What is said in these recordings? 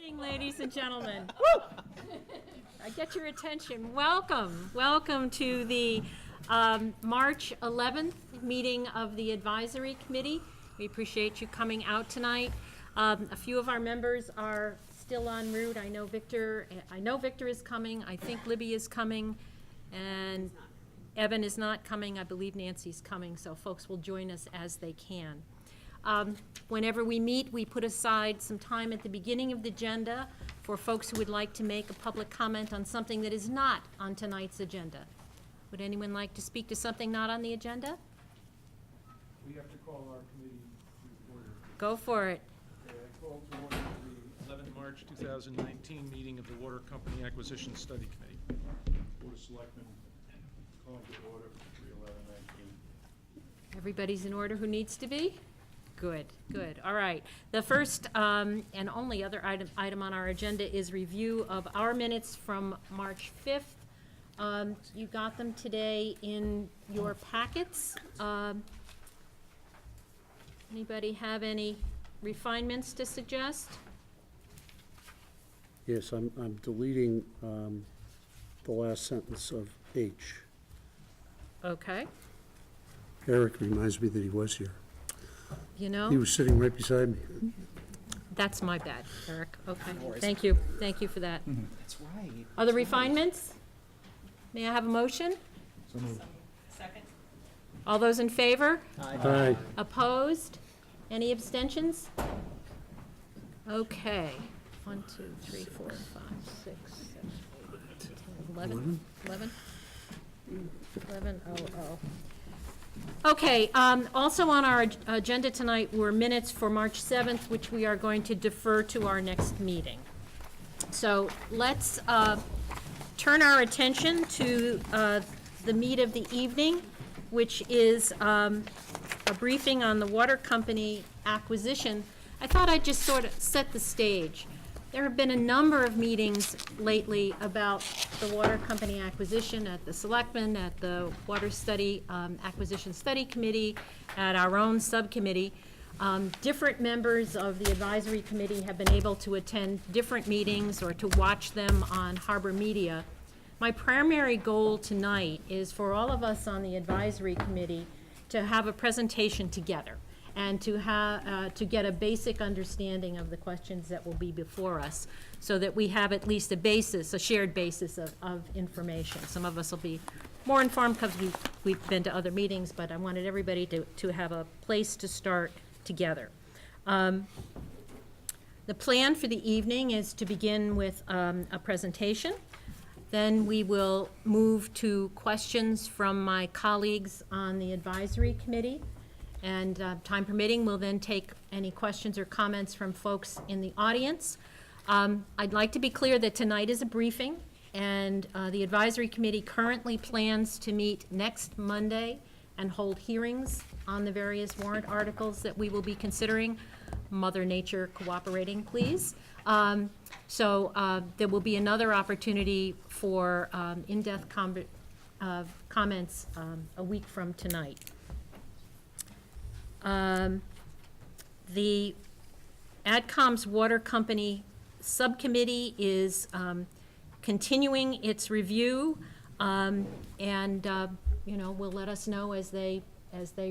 Evening, ladies and gentlemen. I get your attention. Welcome to the March 11th meeting of the Advisory Committee. We appreciate you coming out tonight. A few of our members are still en route. I know Victor is coming. I think Libby is coming, and Evan is not coming. I believe Nancy's coming, so folks will join us as they can. Whenever we meet, we put aside some time at the beginning of the agenda for folks who would like to make a public comment on something that is not on tonight's agenda. Would anyone like to speak to something not on the agenda? We have to call our committee to order. Go for it. Okay, I call to order the 11th March 2019 meeting of the Water Company Acquisition Study Committee. Board of Selectmen calling to order for 3/11/19. Everybody's in order who needs to be? Good. All right. The first and only other item on our agenda is review of our minutes from March 5th. You got them today in your packets. Anybody have any refinements to suggest? Yes, I'm deleting the last sentence of H. Okay. Eric reminds me that he was here. You know? He was sitting right beside me. That's my bad, Eric. Okay. Thank you for that. That's right. Other refinements? May I have a motion? So moved. Second. All those in favor? Aye. Opposed? Any abstentions? Okay. 1, 2, 3, 4, 5, 6, 7, 8, 10, 11. 11? 11, oh. Okay, also on our agenda tonight were minutes for March 7th, which we are going to defer to our next meeting. So let's turn our attention to the meat of the evening, which is a briefing on the water company acquisition. I thought I'd just sort of set the stage. There have been a number of meetings lately about the water company acquisition at the Selectmen, at the Water Study Acquisition Study Committee, at our own subcommittee. Different members of the advisory committee have been able to attend different meetings or to watch them on Harbor Media. My primary goal tonight is for all of us on the advisory committee to have a presentation together and to get a basic understanding of the questions that will be before us, so that we have at least a shared basis of information. Some of us will be more informed because we've been to other meetings, but I wanted everybody to have a place to start together. The plan for the evening is to begin with a presentation. Then we will move to questions from my colleagues on the advisory committee. And time permitting, we'll then take any questions or comments from folks in the audience. I'd like to be clear that tonight is a briefing, and the advisory committee currently plans to meet next Monday and hold hearings on the various warrant articles that we will be considering. Mother Nature cooperating, please. So there will be another opportunity for in-depth comments a week from tonight. The AdCom's Water Company Subcommittee is continuing its review, and will let us know as they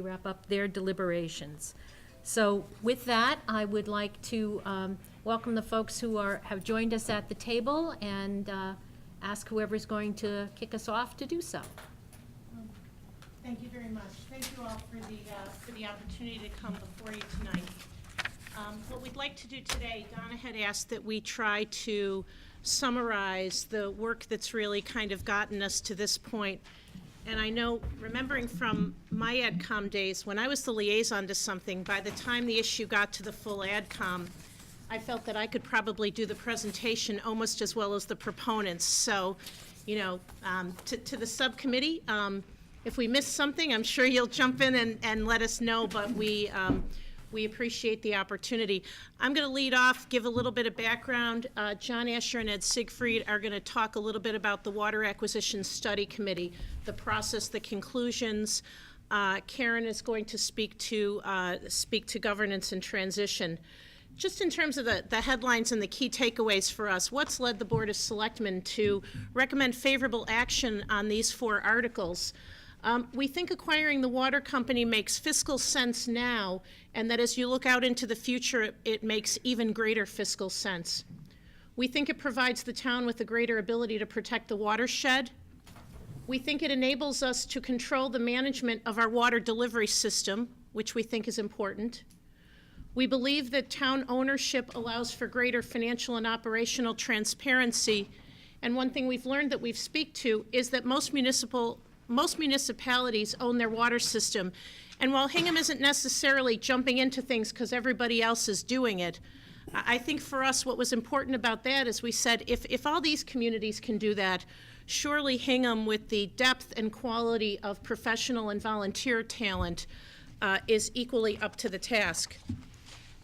wrap up their deliberations. So with that, I would like to welcome the folks who have joined us at the table and ask whoever's going to kick us off to do so. Thank you very much. Thank you all for the opportunity to come before you tonight. What we'd like to do today, Donna had asked that we try to summarize the work that's really kind of gotten us to this point. And I know, remembering from my AdCom days, when I was the liaison to something, by the time the issue got to the full AdCom, I felt that I could probably do the presentation almost as well as the proponents. So, to the subcommittee, if we miss something, I'm sure you'll jump in and let us know, but we appreciate the opportunity. I'm going to lead off, give a little bit of background. John Asher and Ed Siegfried are going to talk a little bit about the Water Acquisition Study Committee, the process, the conclusions. Karen is going to speak to governance and transition. just in terms of the headlines and the key takeaways for us, what's led the Board of Selectmen to recommend favorable action on these 4 articles? We think acquiring the water company makes fiscal sense now, and that as you look out into the future, it makes even greater fiscal sense. We think it provides the town with a greater ability to protect the watershed. We think it enables us to control the management of our water delivery system, which we think is important. We believe that town ownership allows for greater financial and operational transparency. And one thing we've learned that we've speak to is that most municipalities own their water system. And while Hingham isn't necessarily jumping into things because everybody else is doing it, I think for us what was important about that is we said if all these communities can do that, surely Hingham, with the depth and quality of professional and volunteer talent, is equally up to the task.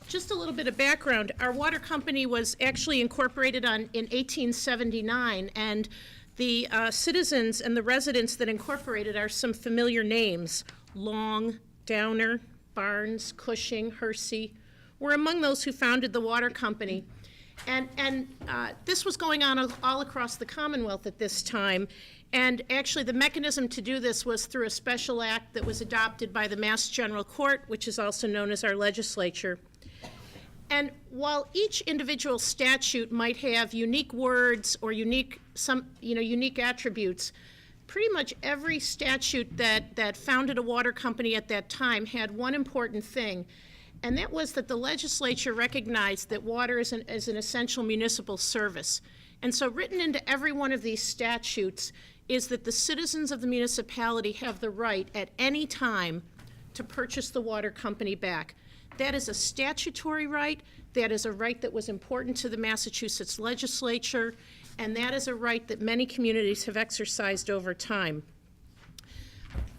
Just a little bit of background. Our water company was actually incorporated in 1879, and the citizens and the residents that incorporated are some familiar names. Long, Downer, Barnes, Cushing, Hersey were among those who founded the water company. And this was going on all across the Commonwealth at this time. And actually the mechanism to do this was through a special act that was adopted by the Mass General Court, which is also known as our legislature. And while each individual statute might have unique words or unique attributes, pretty much every statute that founded a water company at that time had one important thing, and that was that the legislature recognized that water is an essential municipal service. And so written into every one of these statutes is that the citizens of the municipality have the right at any time to purchase the water company back. That is a statutory right, that is a right that was important to the Massachusetts legislature, and that is a right that many communities have exercised over time.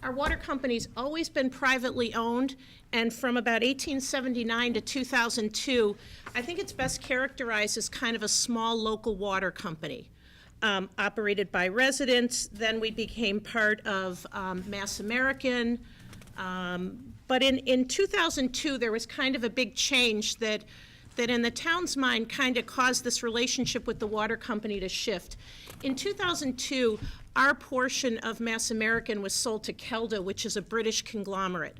Our water company's always been privately owned, and from about 1879 to 2002, I think it's best characterized as kind of a small local water company, operated by residents. Then we became part of Mass American, but in 2002, there was kind of a big change that in the town's mind kind of caused this relationship with the water company to shift. In 2002, our portion of Mass American was sold to Kelda, which is a British conglomerate.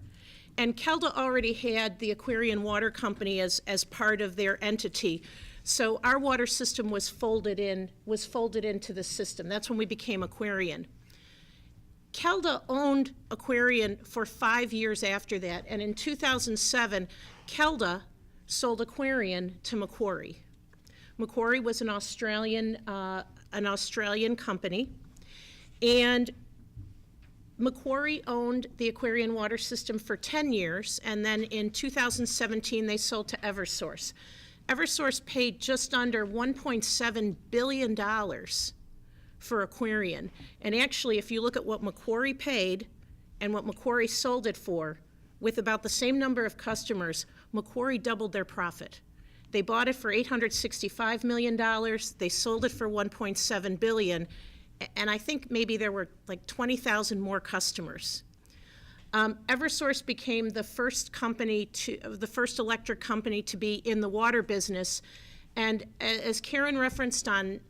And Kelda already had the Aquarian Water Company as part of their entity. So our water system was folded into the system. That's when we became Aquarian. Kelda owned Aquarian for 5 years after that, and in 2007, Kelda sold Aquarian to Macquarie. Macquarie was an Australian company, and Macquarie owned the Aquarian water system for 10 years, and then in 2017 they sold to Eversource. Eversource paid just under $1.7 billion for Aquarian. And actually, if you look at what Macquarie paid and what Macquarie sold it for, with about the same number of customers, Macquarie doubled their profit. They bought it for $865 million, they sold it for $1.7 billion, and I think maybe there were like 20,000 more customers. Eversource became the first electric company to be in the water business. And as Karen referenced on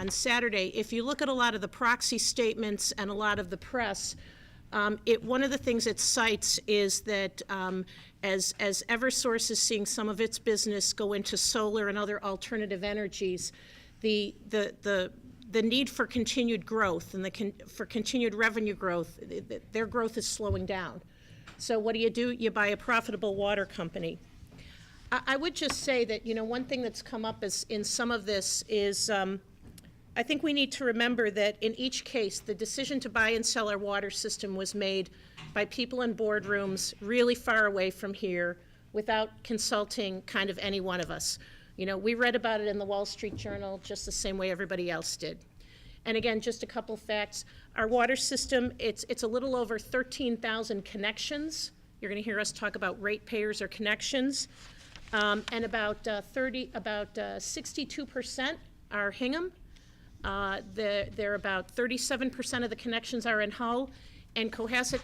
Saturday, if you look at a lot of the proxy statements and a lot of the press, one of the things it cites is that as Eversource is seeing some of its business go into solar and other alternative energies, the need for continued growth and for continued revenue growth, their growth is slowing down. So what do? You buy a profitable water company. I would just say that, one thing that's come up in some of this is I think we need to remember that in each case, the decision to buy and sell our water system was made by people in boardrooms really far away from here without consulting kind of any one of us. We read about it in the Wall Street Journal just the same way everybody else did. And again, just a couple facts. Our water system, it's a little over 13,000 connections. You're going to hear us talk about ratepayers or connections. And about 62% are Hingham. They're about 37% of the connections are in Hull, and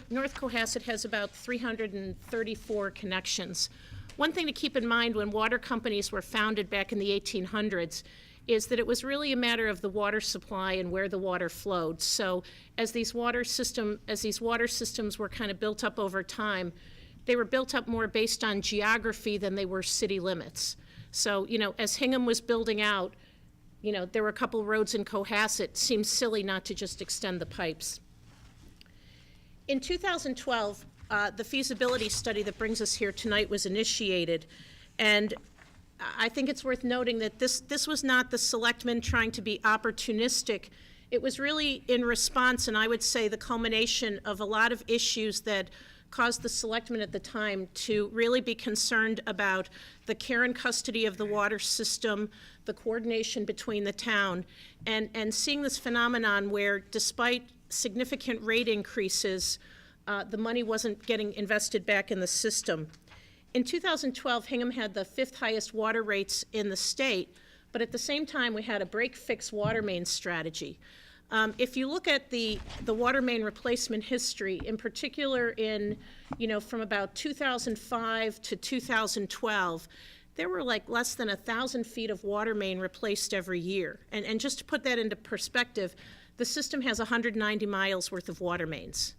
North Cohasset has about 334 connections. one thing to keep in mind when water companies were founded back in the 1800s is that it was really a matter of the water supply and where the water flowed. So as these water systems were kind of built up over time, they were built up more based on geography than they were city limits. So, as Hingham was building out, there were a couple roads in Cohasset. It seemed silly not to just extend the pipes. In 2012, the feasibility study that brings us here tonight was initiated, and I think it's worth noting that this was not the selectmen trying to be opportunistic. It was really in response, and I would say the culmination of a lot of issues that caused the selectmen at the time to really be concerned about the care and custody of the water system, the coordination between the town, and seeing this phenomenon where despite significant rate increases, the money wasn't getting invested back in the system. In 2012, Hingham had the 5th highest water rates in the state, but at the same time, we had a break-fix water main strategy. If you look at the water main replacement history, in particular from about 2005 to 2012, there were like less than 1,000 feet of water main replaced every year. And just to put that into perspective, the system has 190 miles worth of water mains.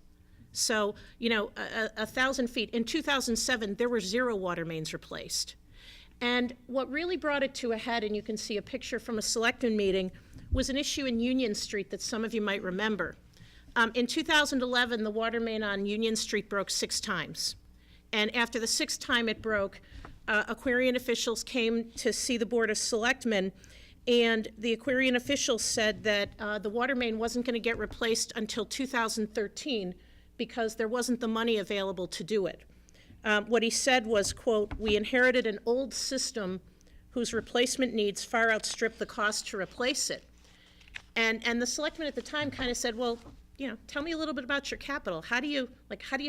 So, 1,000 feet. In 2007, there were 0 water mains replaced. And what really brought it to a head, and you can see a picture from a selectmen meeting, was an issue in Union Street that some of you might remember. In 2011, the water main on Union Street broke 6 times. And after the 6th time it broke, Aquarian officials came to see the Board of Selectmen, and the Aquarian officials said that the water main wasn't going to get replaced until 2013 because there wasn't the money available to do it. What he said was, quote, "We inherited an old system whose replacement needs far outstrip the cost to replace it." And the selectmen at the time kind of said, well, tell me a little bit about your capital. How do you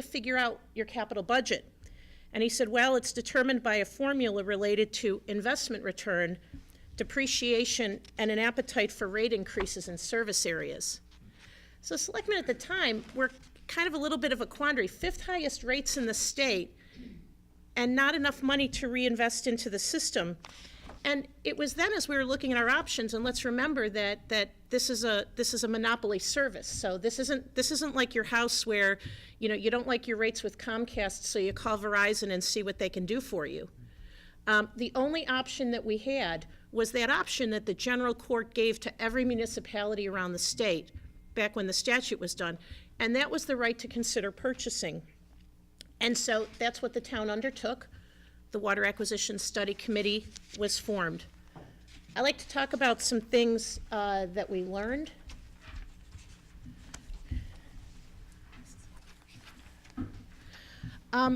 figure out your capital budget? And he said, well, it's determined by a formula related to investment return, depreciation, and an appetite for rate increases in service areas. So selectmen at the time were kind of a little bit of a quandary. 5th highest rates in the state and not enough money to reinvest into the system. And it was then, as we were looking at our options, and let's remember that this is a monopoly service. So this isn't like your house where you don't like your rates with Comcast, so you call Verizon and see what they can do for you. The only option that we had was that option that the general court gave to every municipality around the state back when the statute was done, and that was the right to consider purchasing. And so that's what the town undertook. The Water Acquisition Study Committee was formed. I like to talk about some things that we learned.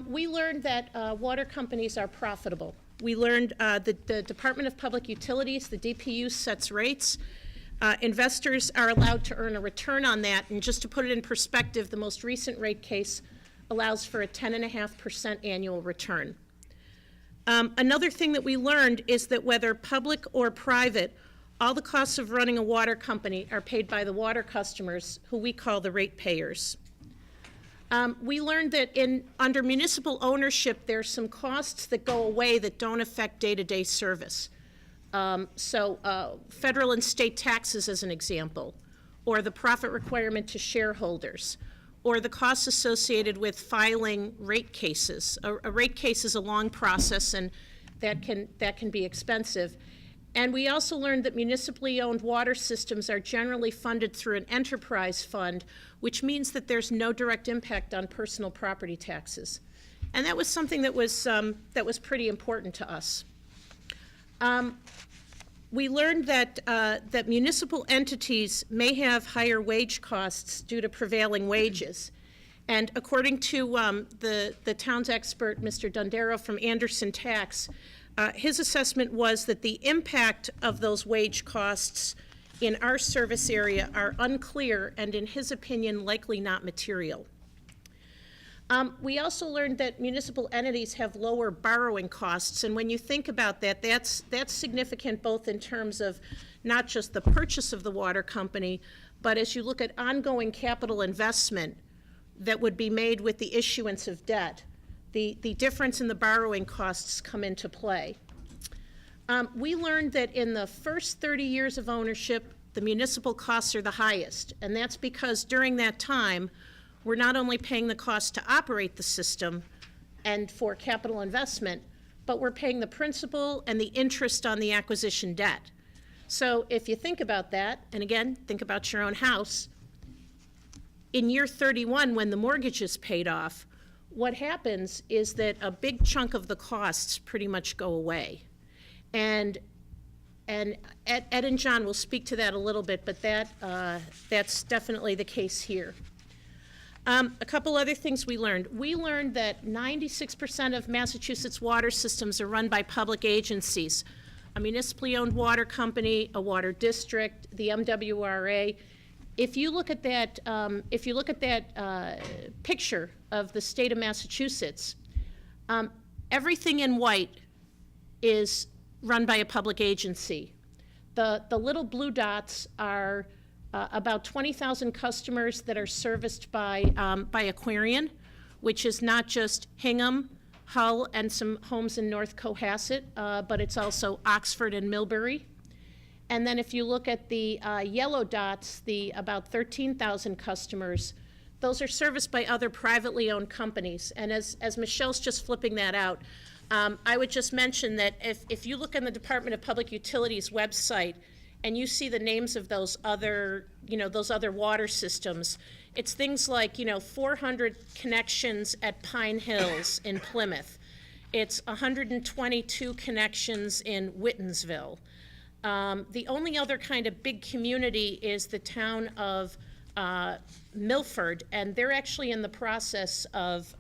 We learned that water companies are profitable. We learned the Department of Public Utilities, the DPU, sets rates. Investors are allowed to earn a return on that, and just to put it in perspective, the most recent rate case allows for a 10.5% annual return. Another thing that we learned is that whether public or private, all the costs of running a water company are paid by the water customers, who we call the ratepayers. We learned that under municipal ownership, there's some costs that go away that don't affect day-to-day service. Federal and state taxes, as an example, or the profit requirement to shareholders, or the costs associated with filing rate cases. A rate case is a long process, and that can be expensive. And we also learned that municipally owned water systems are generally funded through an enterprise fund, which means that there's no direct impact on personal property taxes. And that was something that was pretty important to us. We learned that municipal entities may have higher wage costs due to prevailing wages. And according to the town's expert, Mr. Dondero from Anderson Tax, his assessment was that the impact of those wage costs in our service area are unclear and, in his opinion, likely not material. We also learned that municipal entities have lower borrowing costs, and when you think about that, that's significant both in terms of not just the purchase of the water company, but as you look at ongoing capital investment that would be made with the issuance of debt. the difference in the borrowing costs come into play. We learned that in the first 30 years of ownership, the municipal costs are the highest, and that's because during that time, we're not only paying the cost to operate the system and for capital investment, but we're paying the principal and the interest on the acquisition debt. So if you think about that, and again, think about your own house, in year 31, when the mortgage is paid off, what happens is that a big chunk of the costs pretty much go away. And Ed and John will speak to that a little bit, but that's definitely the case here. A couple other things we learned. We learned that 96% of Massachusetts water systems are run by public agencies. A municipally owned water company, a water district, the MWRA. If you look at that, picture of the state of Massachusetts, everything in white is run by a public agency. The little blue dots are about 20,000 customers that are serviced by Aquarian, which is not just Hingham, Hull, and some homes in North Cohasset, but it's also Oxford and Millbury. And then if you look at the yellow dots, the about 13,000 customers, those are serviced by other privately owned companies. And as Michelle's just flipping that out, I would just mention that if you look on the Department of Public Utilities website and you see the names of those other water systems, it's things like, 400 connections at Pine Hills in Plymouth. It's 122 connections in Whitensville. The only other kind of big community is the town of Milford, and they're actually in the process of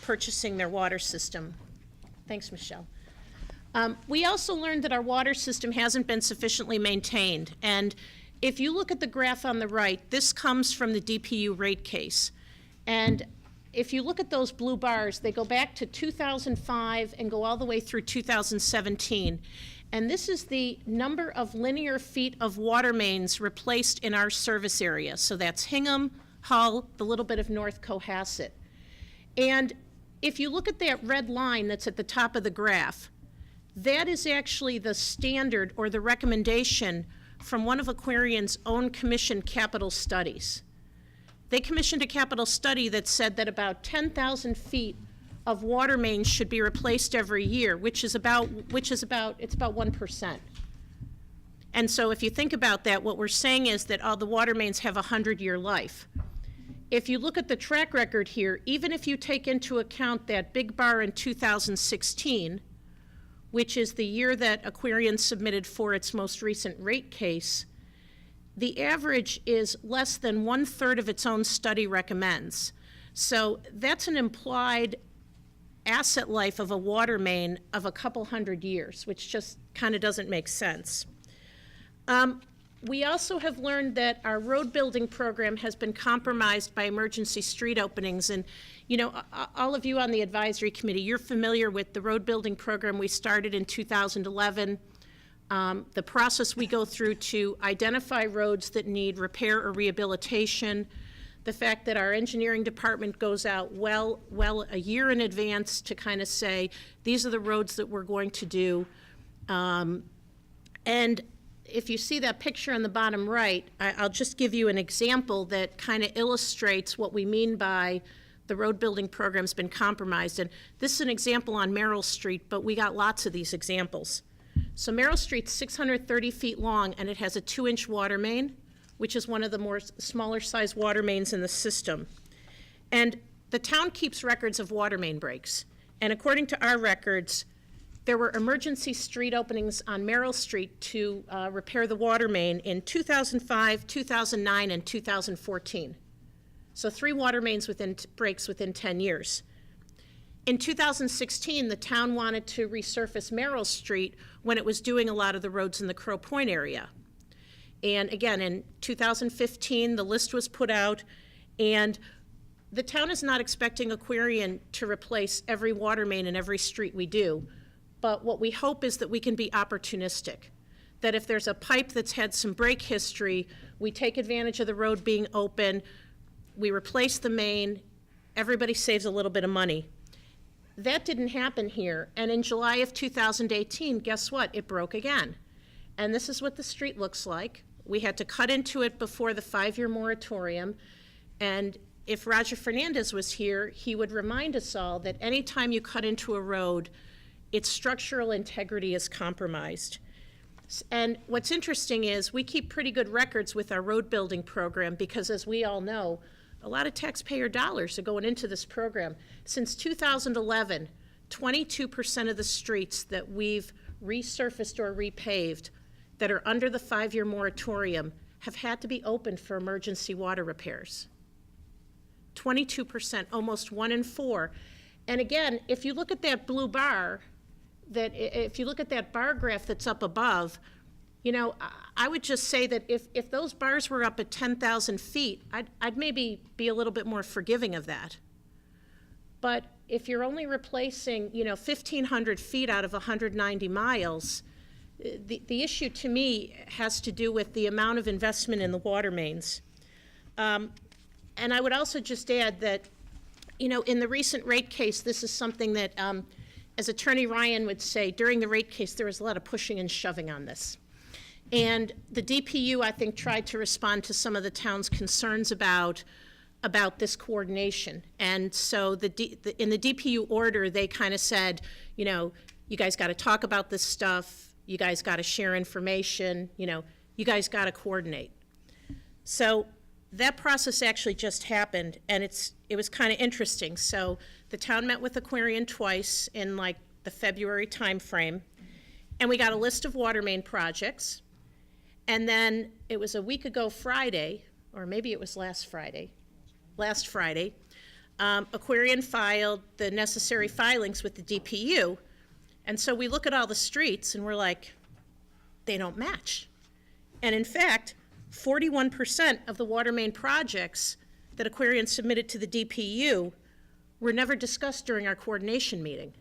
purchasing their water system. Thanks, Michelle. We also learned that our water system hasn't been sufficiently maintained. And if you look at the graph on the right, this comes from the DPU rate case. And if you look at those blue bars, they go back to 2005 and go all the way through 2017. And this is the number of linear feet of water mains replaced in our service area. So that's Hingham, Hull, the little bit of North Cohasset. And if you look at that red line that's at the top of the graph, that is actually the standard or the recommendation from one of Aquarian's own commissioned capital studies. They commissioned a capital study that said that about 10,000 feet of water mains should be replaced every year, which is about 1%. And so if you think about that, what we're saying is that all the water mains have a 100-year life. If you look at the track record here, even if you take into account that big bar in 2016, which is the year that Aquarian submitted for its most recent rate case, the average is less than 1/3 of its own study recommends. So that's an implied asset life of a water main of a couple hundred years, which just kind of doesn't make sense. We also have learned that our road building program has been compromised by emergency street openings. And, all of you on the advisory committee, you're familiar with the road building program we started in 2011. The process we go through to identify roads that need repair or rehabilitation, the fact that our engineering department goes out well a year in advance to kind of say, these are the roads that we're going to do. And if you see that picture on the bottom right, I'll just give you an example that kind of illustrates what we mean by the road building program's been compromised. And this is an example on Merrill Street, but we got lots of these examples. So Merrill Street's 630 feet long, and it has a 2-inch water main, which is one of the more smaller size water mains in the system. And the town keeps records of water main breaks. And according to our records, there were emergency street openings on Merrill Street to repair the water main in 2005, 2009, and 2014. So 3 water mains breaks within 10 years. In 2016, the town wanted to resurface Merrill Street when it was doing a lot of the roads in the Crow Point area. And again, in 2015, the list was put out, and the town is not expecting Aquarian to replace every water main in every street we do. But what we hope is that we can be opportunistic, that if there's a pipe that's had some break history, we take advantage of the road being open, we replace the main, everybody saves a little bit of money. That didn't happen here, and in July of 2018, guess what? It broke again. And this is what the street looks like. We had to cut into it before the 5-year moratorium, and if Roger Fernandez was here, he would remind us all that anytime you cut into a road, its structural integrity is compromised. And what's interesting is we keep pretty good records with our road building program because, as we all know, a lot of taxpayer dollars are going into this program. Since 2011, 22% of the streets that we've resurfaced or repaved that are under the 5-year moratorium have had to be opened for emergency water repairs. 22%, almost 1 in 4. And again, if you look at that blue bar, if you look at that bar graph that's up above, you know, I would just say that if those bars were up at 10,000 feet, I'd maybe be a little bit more forgiving of that. But if you're only replacing, you know, 1,500 feet out of 190 miles, the issue to me has to do with the amount of investment in the water mains. And I would also just add that, you know, in the recent rate case, this is something that, as Attorney Ryan would say, during the rate case, there was a lot of pushing and shoving on this. And the DPU, I think, tried to respond to some of the town's concerns about this coordination. And so in the DPU order, they kind of said, you know, you guys got to talk about this stuff, you guys got to share information, you know, you guys got to coordinate. So that process actually just happened, and it was kind of interesting. So the town met with Aquarian twice in like the February timeframe, and we got a list of water main projects. And then it was a week ago Friday, or maybe it was last Friday, Aquarian filed the necessary filings with the DPU. And so we look at all the streets and we're like, they don't match. And in fact, 41% of the water main projects that Aquarian submitted to the DPU were never discussed during our coordination meeting.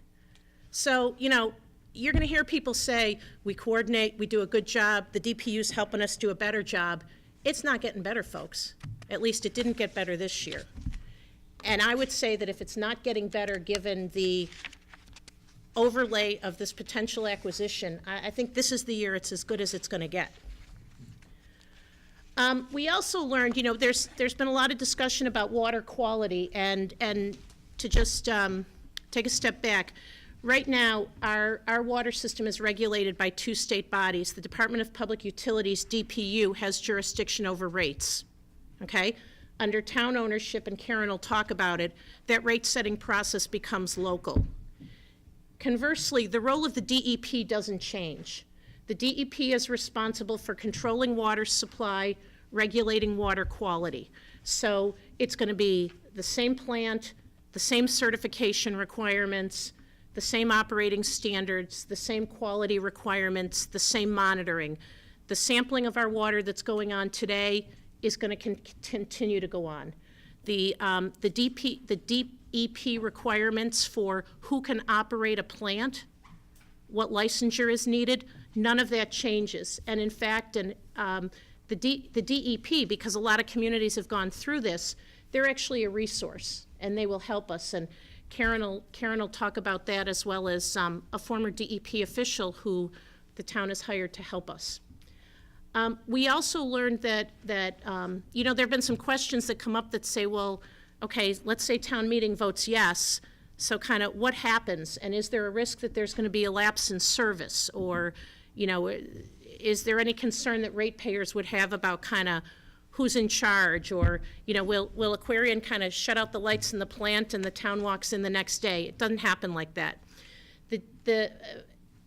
So, you know, you're going to hear people say, we coordinate, we do a good job, the DPU's helping us do a better job. It's not getting better, folks. At least it didn't get better this year. And I would say that if it's not getting better given the overlay of this potential acquisition, I think this is the year it's as good as it's going to get. We also learned, you know, there's been a lot of discussion about water quality, and to just take a step back, right now our water system is regulated by 2 state bodies. The Department of Public Utilities, DPU, has jurisdiction over rates, okay? Under town ownership, and Karen will talk about it, that rate setting process becomes local. Conversely, the role of the DEP doesn't change. The DEP is responsible for controlling water supply, regulating water quality. So it's going to be the same plant, the same certification requirements, the same operating standards, the same quality requirements, the same monitoring. The sampling of our water that's going on today is going to continue to go on. The DEP requirements for who can operate a plant, what licensure is needed, none of that changes. And in fact, the DEP, because a lot of communities have gone through this, they're actually a resource, and they will help us. And Karen will talk about that, as well as a former DEP official who the town has hired to help us. We also learned that you know, there have been some questions that come up that say, well, okay, let's say town meeting votes yes, so kind of what happens? And is there a risk that there's going to be a lapse in service? Or, you know, is there any concern that ratepayers would have about kind of who's in charge? Or, you know, will Aquarian kind of shut out the lights in the plant and the town walks in the next day? It doesn't happen like that.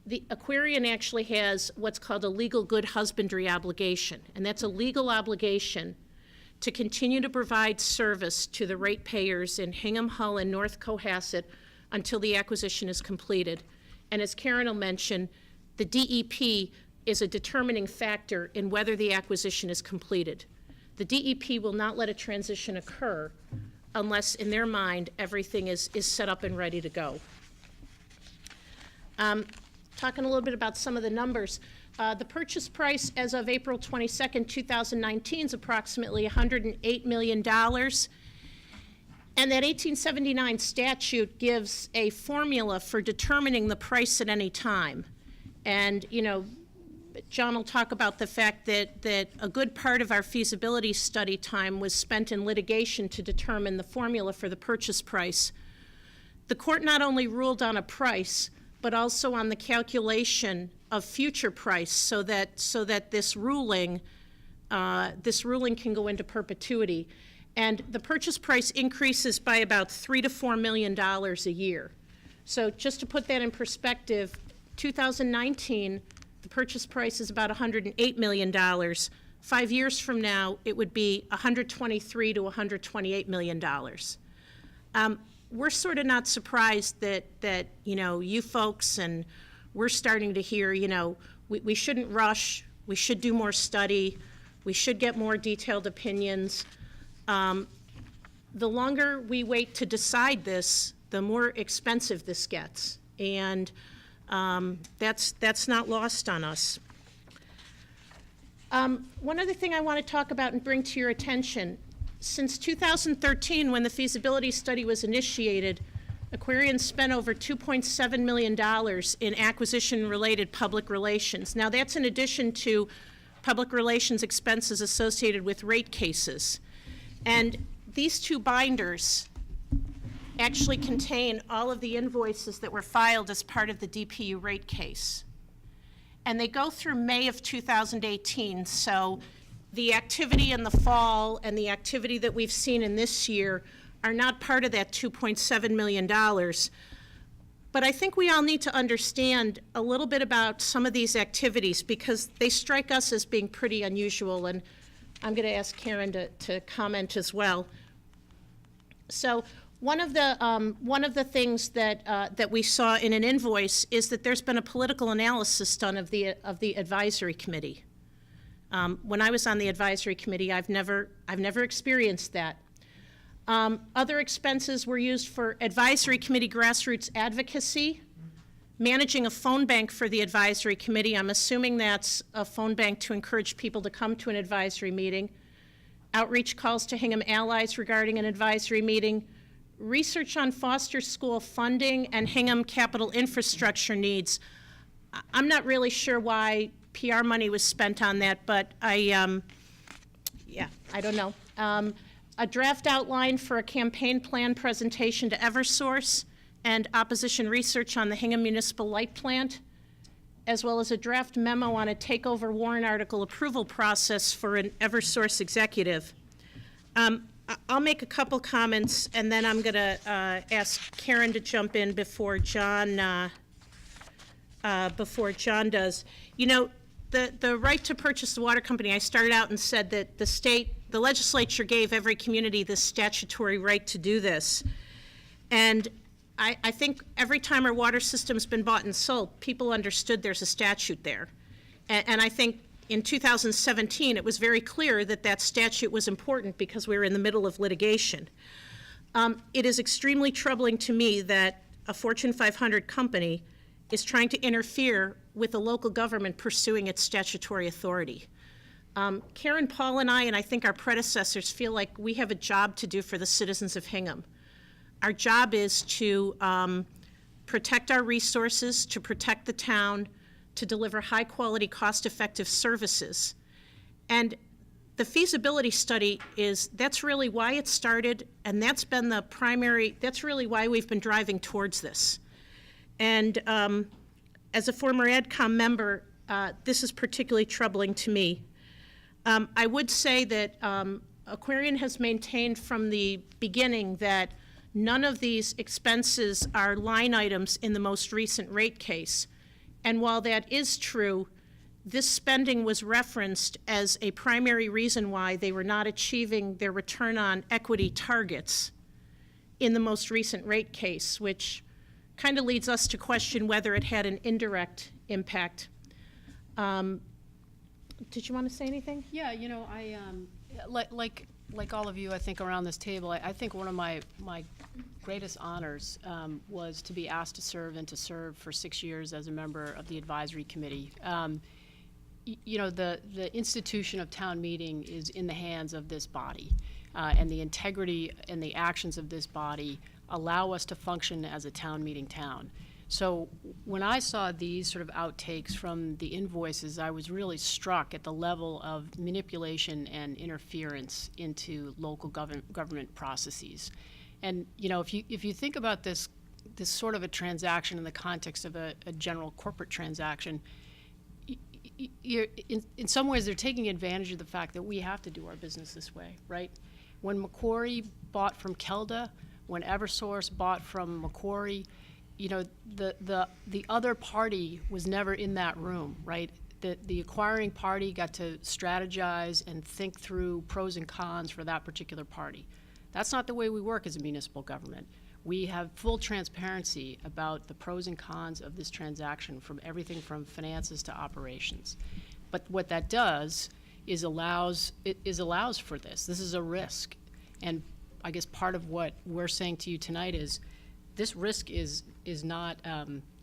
The Aquarian actually has what's called a legal good husbandry obligation, and that's a legal obligation to continue to provide service to the ratepayers in Hingham, Hull, and North Cohasset until the acquisition is completed. And as Karen will mention, the DEP is a determining factor in whether the acquisition is completed. The DEP will not let a transition occur unless, in their mind, everything is set up and ready to go. Talking a little bit about some of the numbers. The purchase price as of April 22nd, 2019 is approximately $108 million. And that 1879 statute gives a formula for determining the price at any time. And, you know, John will talk about the fact that a good part of our feasibility study time was spent in litigation to determine the formula for the purchase price. The court not only ruled on a price, but also on the calculation of future price, so that this ruling can go into perpetuity. And the purchase price increases by about $3 to $4 million a year. So just to put that in perspective, 2019, the purchase price is about $108 million. 5 years from now, it would be $123 to $128 million. We're sort of not surprised that you know, you folks, and we're starting to hear, you know, we shouldn't rush, we should do more study, we should get more detailed opinions. The longer we wait to decide this, the more expensive this gets, and that's not lost on us. One other thing I want to talk about and bring to your attention, since 2013, when the feasibility study was initiated, Aquarian spent over $2.7 million in acquisition-related public relations. Now, that's in addition to public relations expenses associated with rate cases. And these two binders actually contain all of the invoices that were filed as part of the DPU rate case. And they go through May of 2018, so the activity in the fall and the activity that we've seen in this year are not part of that $2.7 million. But I think we all need to understand a little bit about some of these activities, because they strike us as being pretty unusual, and I'm going to ask Karen to comment as well. So one of the things that we saw in an invoice is that there's been a political analysis done of the advisory committee. When I was on the advisory committee, I've never experienced that. Other expenses were used for advisory committee grassroots advocacy, managing a phone bank for the advisory committee. I'm assuming that's a phone bank to encourage people to come to an advisory meeting, outreach calls to Hingham allies regarding an advisory meeting, research on foster school funding and Hingham capital infrastructure needs. I'm not really sure why PR money was spent on that, but I don't know. A draft outline for a campaign plan presentation to Eversource and opposition research on the Hingham Municipal Light Plant, as well as a draft memo on a takeover warrant article approval process for an Eversource executive. I'll make a couple comments, and then I'm going to ask Karen to jump in before John does. You know, the right to purchase the water company, I started out and said that the legislature gave every community this statutory right to do this. And I think every time our water system's been bought and sold, people understood there's a statute there. And I think in 2017, it was very clear that that statute was important because we were in the middle of litigation. It is extremely troubling to me that a Fortune 500 company is trying to interfere with a local government pursuing its statutory authority. Karen, Paul, and I think our predecessors feel like we have a job to do for the citizens of Hingham. Our job is to protect our resources, to protect the town, to deliver high-quality, cost-effective services. And the feasibility study that's really why it started, and that's really why we've been driving towards this. And as a former AdCom member, this is particularly troubling to me. I would say that Aquarian has maintained from the beginning that none of these expenses are line items in the most recent rate case. And while that is true, this spending was referenced as a primary reason why they were not achieving their return on equity targets in the most recent rate case, which kind of leads us to question whether it had an indirect impact. Did you want to say anything? Yeah, you know, I like all of you, I think, around this table, I think one of my greatest honors was to be asked to serve for 6 years as a member of the advisory committee. You know, the institution of town meeting is in the hands of this body. and the integrity and the actions of this body allow us to function as a town meeting town. So when I saw these sort of outtakes from the invoices, I was really struck at the level of manipulation and interference into local government processes. And if you think about this sort of a transaction in the context of a general corporate transaction, in some ways they're taking advantage of the fact that we have to do our business this way, right? When Macquarie bought from Kelda, when Eversource bought from Macquarie, the other party was never in that room, right? The acquiring party got to strategize and think through pros and cons for that particular party. That's not the way we work as a municipal government. We have full transparency about the pros and cons of this transaction, from everything from finances to operations. But what that does is allows for this. This is a risk. And I guess part of what we're saying to you tonight is this risk is not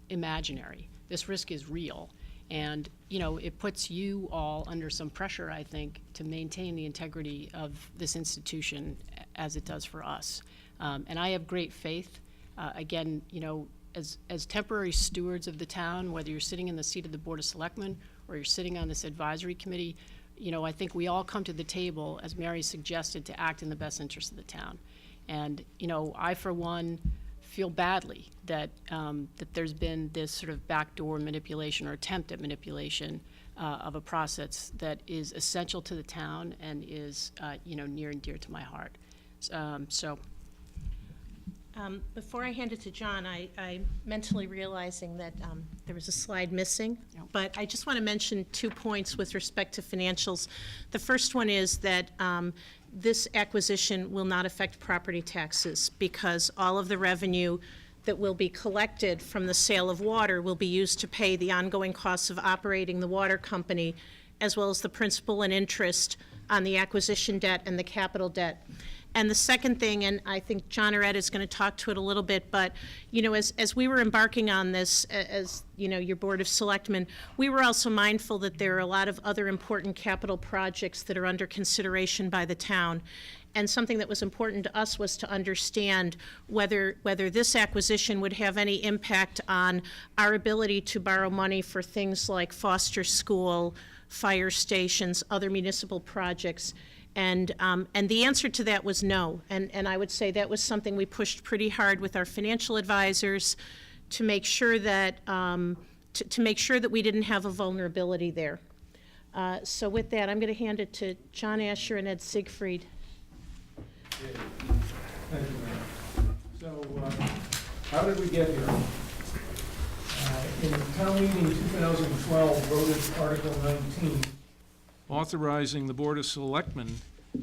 imaginary. This risk is real. And, it puts you all under some pressure, I think, to maintain the integrity of this institution as it does for us. And I have great faith, again, as temporary stewards of the town, whether you're sitting in the seat of the Board of Selectmen or you're sitting on this advisory committee, I think we all come to the table, as Mary suggested, to act in the best interest of the town. And, I, for one, feel badly that there's been this sort of backdoor manipulation or attempt at manipulation of a process that is essential to the town and is, near and dear to my heart. Before I hand it to John, I'm mentally realizing that there was a slide missing. Yep. But I just want to mention 2 points with respect to financials. The first one is that this acquisition will not affect property taxes, because all of the revenue that will be collected from the sale of water will be used to pay the ongoing costs of operating the water company, as well as the principal and interest on the acquisition debt and the capital debt. And the second thing, and I think John or Ed is going to talk to it a little bit, but, as we were embarking on this, as, your Board of Selectmen, we were also mindful that there are a lot of other important capital projects that are under consideration by the town. And something that was important to us was to understand whether this acquisition would have any impact on our ability to borrow money for things like Foster School, fire stations, other municipal projects. And the answer to that was no. And I would say that was something we pushed pretty hard with our financial advisors to make sure that to make sure that we didn't have a vulnerability there. So with that, I'm going to hand it to John Asher and Ed Siegfried. Thank you, Mary. So, how did we get here? In town meeting 2012, voted Article 19, authorizing the Board of Selectmen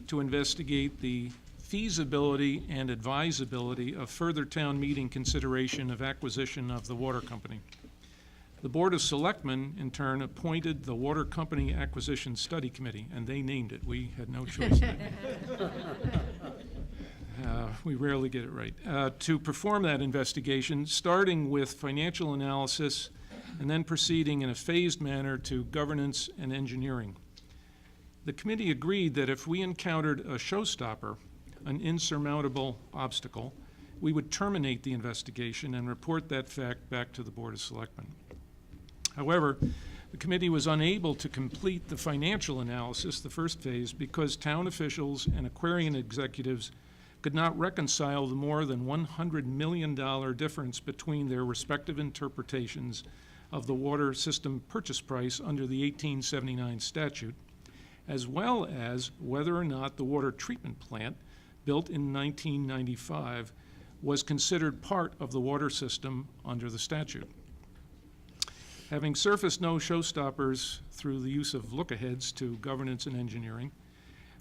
to investigate the feasibility and advisability of further town meeting consideration of acquisition of the water company. The Board of Selectmen, in turn, appointed the Water Company Acquisition Study Committee, and they named it. We had no choice in it. We rarely get it right. To perform that investigation, starting with financial analysis and then proceeding in a phased manner to governance and engineering. The committee agreed that if we encountered a showstopper, an insurmountable obstacle, we would terminate the investigation and report that fact back to the Board of Selectmen. However, the committee was unable to complete the financial analysis, the first phase, because town officials and Aquarian executives could not reconcile the more than $100 million difference between their respective interpretations of the water system purchase price under the 1879 statute, as well as whether or not the water treatment plant, built in 1995, was considered part of the water system under the statute. Having surfaced no showstoppers through the use of look-aheads to governance and engineering,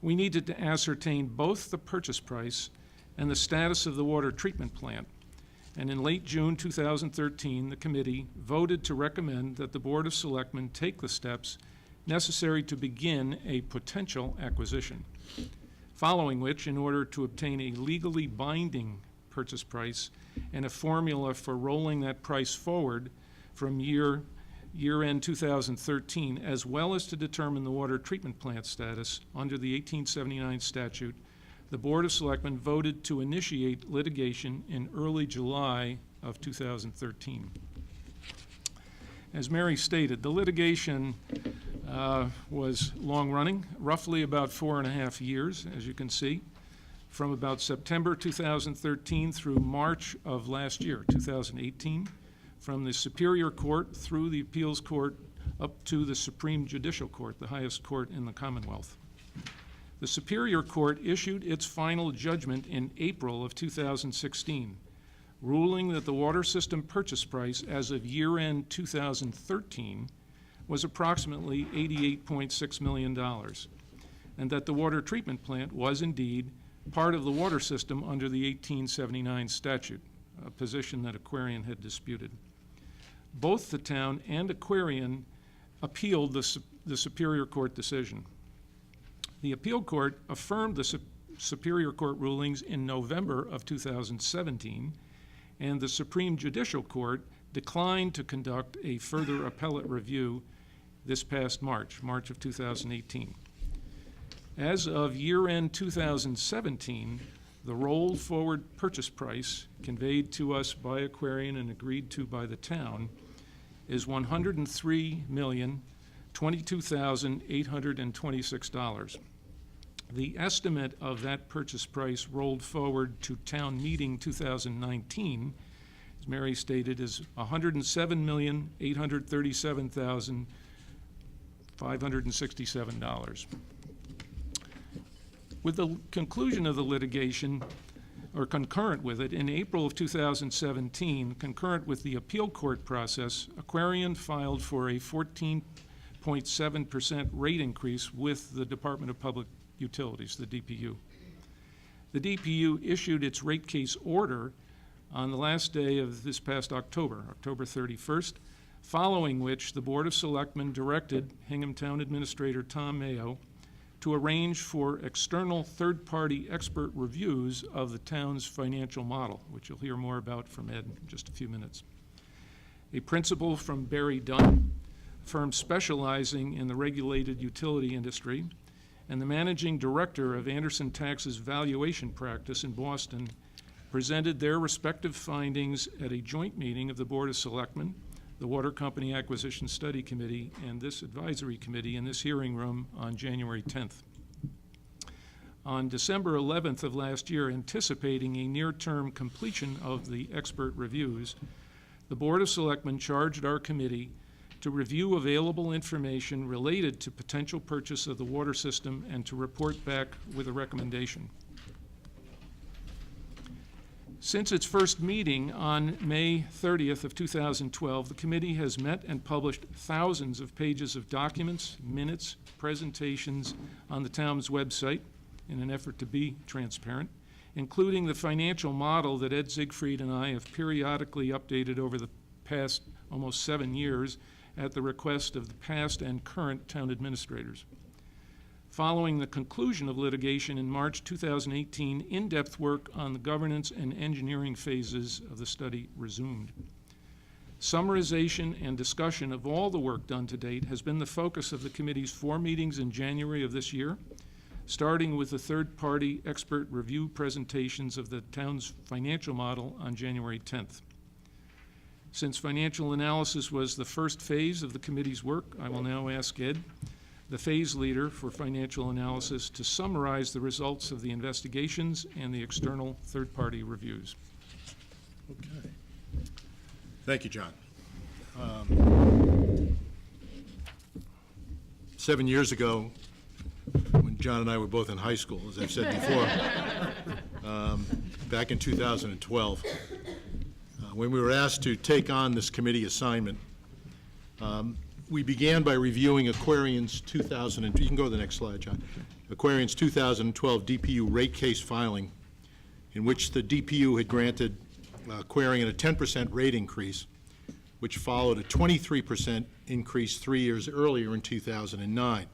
we needed to ascertain both the purchase price and the status of the water treatment plant. And in late June 2013, the committee voted to recommend that the Board of Selectmen take the steps necessary to begin a potential acquisition. Following which, in order to obtain a legally binding purchase price and a formula for rolling that price forward from year-end 2013, as well as to determine the water treatment plant status under the 1879 statute, the Board of Selectmen voted to initiate litigation in early July of 2013. As Mary stated, the litigation was long-running, roughly about 4.5 years, as you can see, from about September 2013 through March of last year, 2018, from the Superior Court through the Appeals Court up to the Supreme Judicial Court, the highest court in the Commonwealth. The Superior Court issued its final judgment in April of 2016, ruling that the water system purchase price as of year-end 2013 was approximately $88.6 million, and that the water treatment plant was indeed part of the water system under the 1879 statute, a position that Aquarian had disputed. Both the town and Aquarian appealed the Superior Court decision. The appeal court affirmed the Superior Court rulings in November of 2017, and the Supreme Judicial Court declined to conduct a further appellate review this past March of 2018. As of year-end 2017, the rolled forward purchase price conveyed to us by Aquarian and agreed to by the town is $103,022,826. The estimate of that purchase price rolled forward to town meeting 2019, as Mary stated, is $107,837,567. With the conclusion of the litigation, or concurrent with it, in April of 2017, concurrent with the appeal court process, Aquarian filed for a 14.7% rate increase with the Department of Public Utilities, the DPU. The DPU issued its rate case order on the last day of this past October 31st, following which the Board of Selectmen directed Hingham Town Administrator Tom Mayo to arrange for external third-party expert reviews of the town's financial model, which you'll hear more about from Ed in just a few minutes. A principal from Barry Dunn, a firm specializing in the regulated utility industry, and the managing director of Anderson Tax's valuation practice in Boston presented their respective findings at a joint meeting of the Board of Selectmen, the Water Company Acquisition Study Committee, and this advisory committee in this hearing room on January 10th. On December 11th of last year, anticipating a near-term completion of the expert reviews, the Board of Selectmen charged our committee to review available information related to potential purchase of the water system and to report back with a recommendation. Since its first meeting on May 30th of 2012, the committee has met and published thousands of pages of documents, minutes, presentations on the town's website in an effort to be transparent, including the financial model that Ed Siegfried and I have periodically updated over the past almost 7 years at the request of the past and current town administrators. Following the conclusion of litigation in March 2018, in-depth work on the governance and engineering phases of the study resumed. Summarization and discussion of all the work done to date has been the focus of the committee's 4 meetings in January of this year, starting with the third-party expert review presentations of the town's financial model on January 10th. Since financial analysis was the first phase of the committee's work, I will now ask Ed, the phase leader for financial analysis, to summarize the results of the investigations and the external third-party reviews. Okay. Thank you, John. 7 years ago, when John and I were both in high school, as I've said before, back in 2012, when we were asked to take on this committee assignment, we began by reviewing Aquarian's you can go to the next slide, John. Aquarian's 2012 DPU rate case filing, in which the DPU had granted Aquarian a 10% rate increase, which followed a 23% increase 3 years earlier in 2009.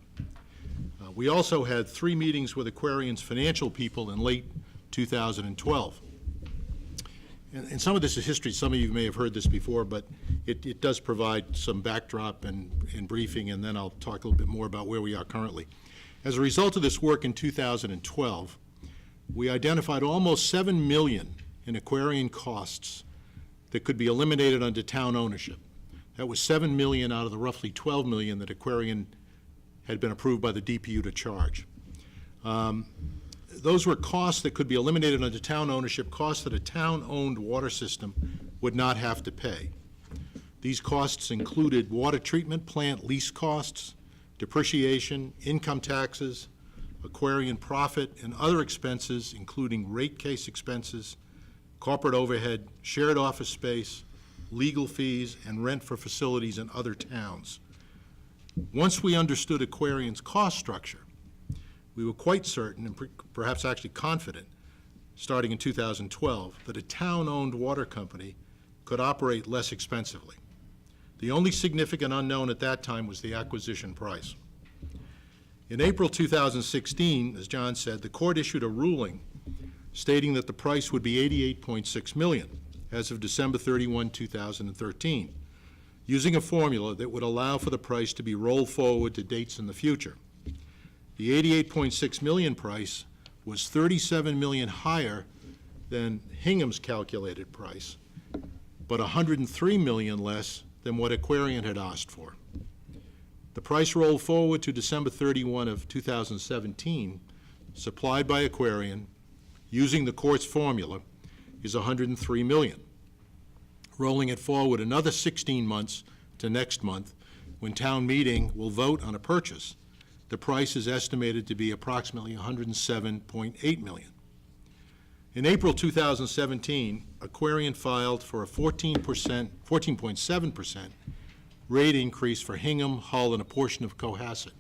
We also had 3 meetings with Aquarian's financial people in late 2012. And some of this is history. Some of you may have heard this before, but it does provide some backdrop and briefing, and then I'll talk a little bit more about where we are currently. As a result of this work in 2012, we identified almost $7 million in Aquarian costs that could be eliminated under town ownership. That was $7 million out of the roughly $12 million that Aquarian had been approved by the DPU to charge. Those were costs that could be eliminated under town ownership, costs that a town-owned water system would not have to pay. These costs included water treatment plant lease costs, depreciation, income taxes, Aquarian profit, and other expenses, including rate case expenses, corporate overhead, shared office space, legal fees, and rent for facilities in other towns. Once we understood Aquarian's cost structure, we were quite certain, and perhaps actually confident, starting in 2012, that a town-owned water company could operate less expensively. The only significant unknown at that time was the acquisition price. In April 2016, as John said, the court issued a ruling stating that the price would be $88.6 million as of December 31, 2013, using a formula that would allow for the price to be rolled forward to dates in the future. The $88.6 million price was $37 million higher than Hingham's calculated price, but $103 million less than what Aquarian had asked for. The price rolled forward to December 31 of 2017, supplied by Aquarian, using the court's formula, is $103 million. Rolling it forward another 16 months to next month, when town meeting will vote on a purchase, the price is estimated to be approximately $107.8 million. In April 2017, Aquarian filed for a 14.7% rate increase for Hingham, Hull, and a portion of Cohasset,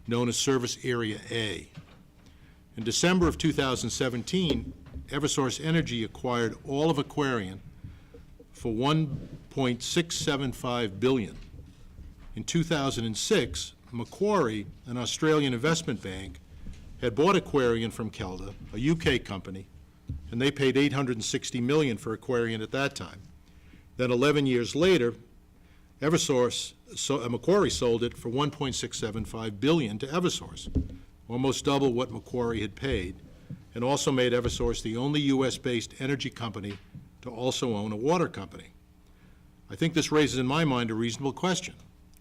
known as Service Area A. In December of 2017, Eversource Energy acquired all of Aquarian for $1.675 billion. In 2006, Macquarie, an Australian investment bank, had bought Aquarian from Kelda, a UK company, and they paid $860 million for Aquarian at that time. Then 11 years later, Macquarie sold it for $1.675 billion to Eversource, almost double what Macquarie had paid, and also made Eversource the only US-based energy company to also own a water company. I think this raises in my mind a reasonable question.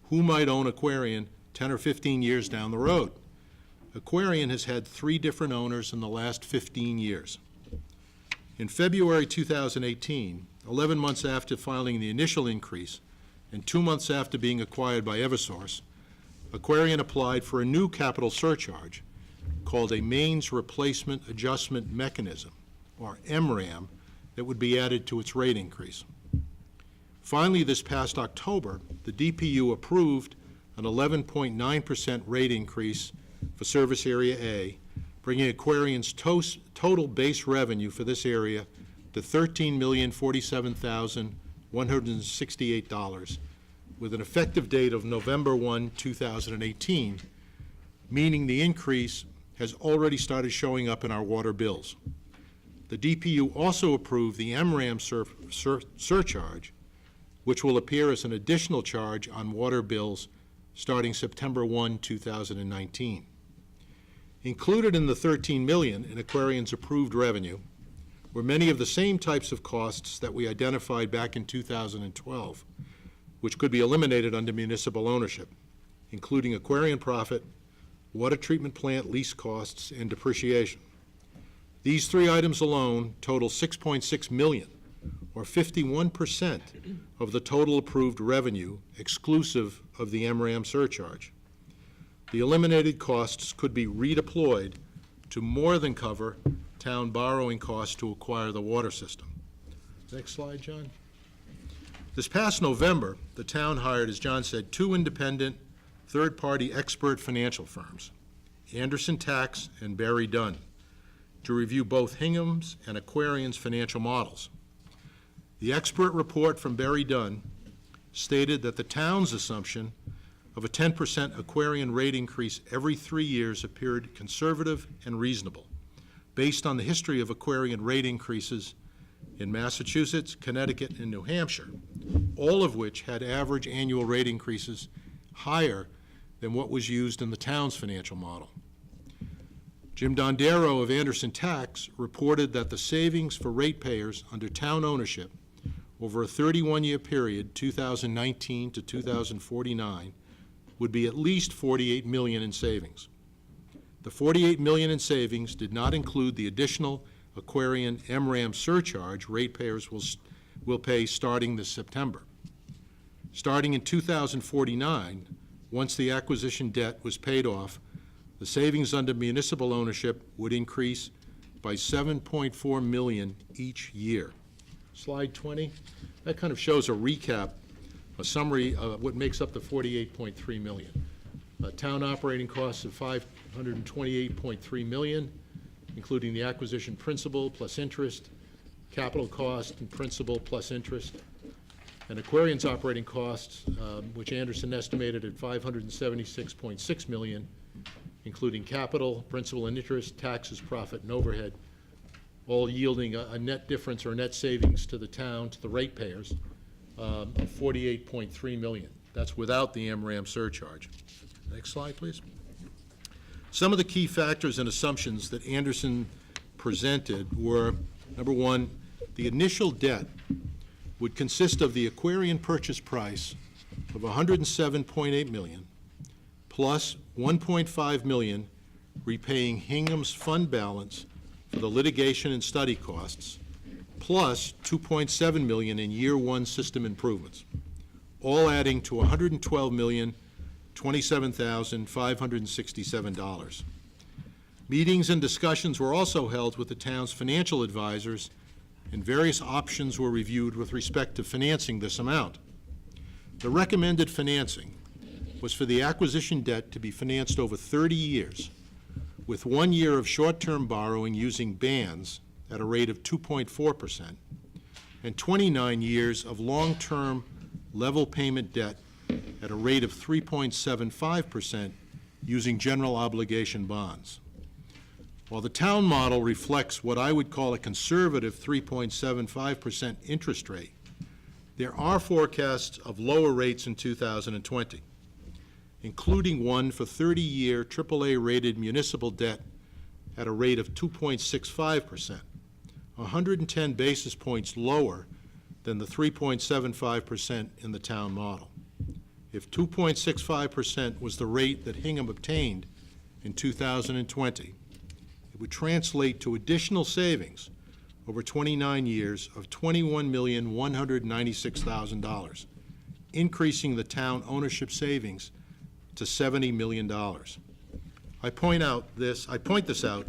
Who might own Aquarian 10 or 15 years down the road? Aquarian has had 3 different owners in the last 15 years. In February 2018, 11 months after filing the initial increase and 2 months after being acquired by Eversource, Aquarian applied for a new capital surcharge called a Mains Replacement Adjustment Mechanism, or MRAM, that would be added to its rate increase. Finally, this past October, the DPU approved an 11.9% rate increase for Service Area A, bringing Aquarian's total base revenue for this area to $13,047,168, with an effective date of November 1, 2018, meaning the increase has already started showing up in our water bills. The DPU also approved the MRAM surcharge, which will appear as an additional charge on water bills starting September 1, 2019. Included in the $13 million in Aquarian's approved revenue were many of the same types of costs that we identified back in 2012, which could be eliminated under municipal ownership, including Aquarian profit, water treatment plant lease costs, and depreciation. These 3 items alone total $6.6 million, or 51% of the total approved revenue, exclusive of the MRAM surcharge. The eliminated costs could be redeployed to more than cover town borrowing costs to acquire the water system. Next slide, John. This past November, the town hired, as John said, 2 independent third-party expert financial firms, Anderson Tax and Barry Dunn, to review both Hingham's and Aquarian's financial models. The expert report from Barry Dunn stated that the town's assumption of a 10% Aquarian rate increase every 3 years appeared conservative and reasonable, based on the history of Aquarian rate increases in Massachusetts, Connecticut, and New Hampshire, all of which had average annual rate increases higher than what was used in the town's financial model. Jim Dondero of Anderson Tax reported that the savings for ratepayers under town ownership over a 31-year period, 2019 to 2049, would be at least $48 million in savings. The $48 million in savings did not include the additional Aquarian MRAM surcharge ratepayers will pay starting this September. Starting in 2049, once the acquisition debt was paid off, the savings under municipal ownership would increase by $7.4 million each year. Slide 20, that kind of shows a recap, a summary of what makes up the $48.3 million. Town operating costs of $528.3 million, including the acquisition principal plus interest, capital cost and principal plus interest, and Aquarian's operating costs, which Anderson estimated at $576.6 million, including capital, principal and interest, taxes, profit, and overhead, all yielding a net difference or net savings to the town, to the ratepayers, of $48.3 million. That's without the MRAM surcharge. Next slide, please. Some of the key factors and assumptions that Anderson presented were, number one, the initial debt would consist of the Aquarian purchase price of $107.8 million plus $1.5 million repaying Hingham's fund balance for the litigation and study costs, plus $2.7 million in year one system improvements, all adding to $112,027,567. Meetings and discussions were also held with the town's financial advisors, and various options were reviewed with respect to financing this amount. The recommended financing was for the acquisition debt to be financed over 30 years, with 1 year of short-term borrowing using bands at a rate of 2.4%, and 29 years of long-term level payment debt at a rate of 3.75% using general obligation bonds. While the town model reflects what I would call a conservative 3.75% interest rate, there are forecasts of lower rates in 2020, including one for 30-year AAA-rated municipal debt at a rate of 2.65%, 110 basis points lower than the 3.75% in the town model. If 2.65% was the rate that Hingham obtained in 2020, it would translate to additional savings over 29 years of $21,196,000, increasing the town ownership savings to $70 million. I point this out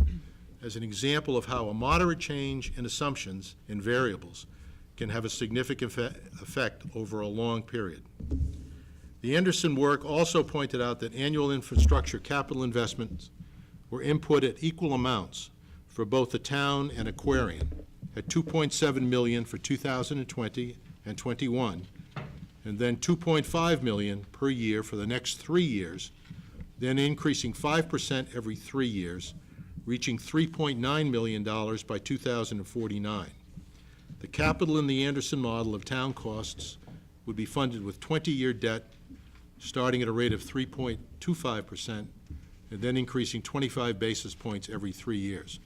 as an example of how a moderate change in assumptions and variables can have a significant effect over a long period. The Anderson work also pointed out that annual infrastructure capital investments were input at equal amounts for both the town and Aquarian, at $2.7 million for 2020 and 21, and then $2.5 million per year for the next 3 years, then increasing 5% every 3 years, reaching $3.9 million by 2049. The capital in the Anderson model of town costs would be funded with 20-year debt, starting at a rate of 3.25%, and then increasing 25 basis points every 3 years.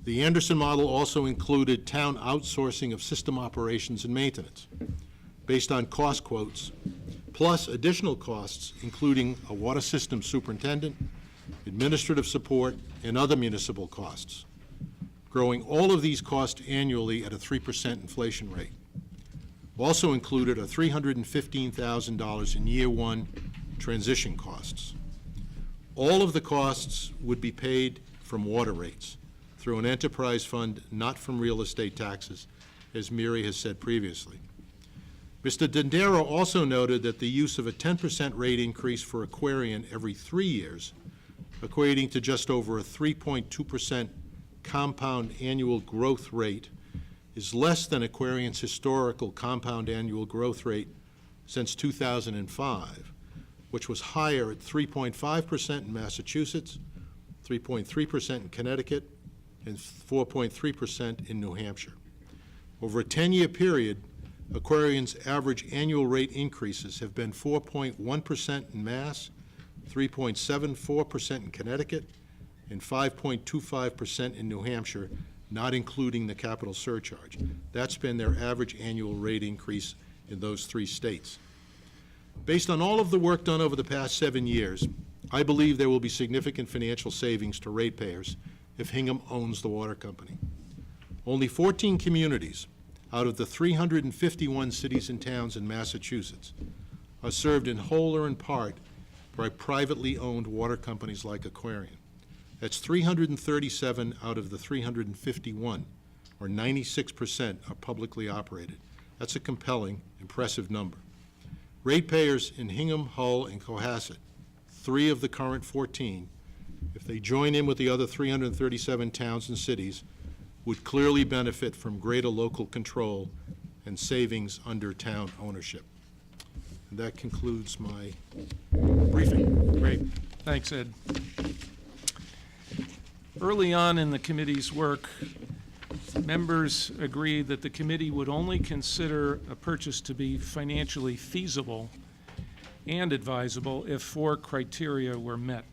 The Anderson model also included town outsourcing of system operations and maintenance, based on cost quotes, plus additional costs, including a water system superintendent, administrative support, and other municipal costs, growing all of these costs annually at a 3% inflation rate. Also included are $315,000 in year one transition costs. All of the costs would be paid from water rates through an enterprise fund, not from real estate taxes, as Mary has said previously. Mr. Dondero also noted that the use of a 10% rate increase for Aquarian every 3 years, equating to just over a 3.2% compound annual growth rate, is less than Aquarian's historical compound annual growth rate since 2005, which was higher at 3.5% in Massachusetts, 3.3% in Connecticut, and 4.3% in New Hampshire. Over a 10-year period, Aquarian's average annual rate increases have been 4.1% in Mass, 3.74% in Connecticut, and 5.25% in New Hampshire, not including the capital surcharge. That's been their average annual rate increase in those 3 states. Based on all of the work done over the past 7 years, I believe there will be significant financial savings to ratepayers if Hingham owns the water company. Only 14 communities out of the 351 cities and towns in Massachusetts are served in whole or in part by privately owned water companies like Aquarian. That's 337 out of the 351, or 96% are publicly operated. That's a compelling, impressive number. Ratepayers in Hingham, Hull, and Cohasset, 3 of the current 14, if they join in with the other 337 towns and cities, would clearly benefit from greater local control and savings under town ownership. And that concludes my briefing. Great. Thanks, Ed. Early on in the committee's work, members agreed that the committee would only consider a purchase to be financially feasible and advisable if 4 criteria were met.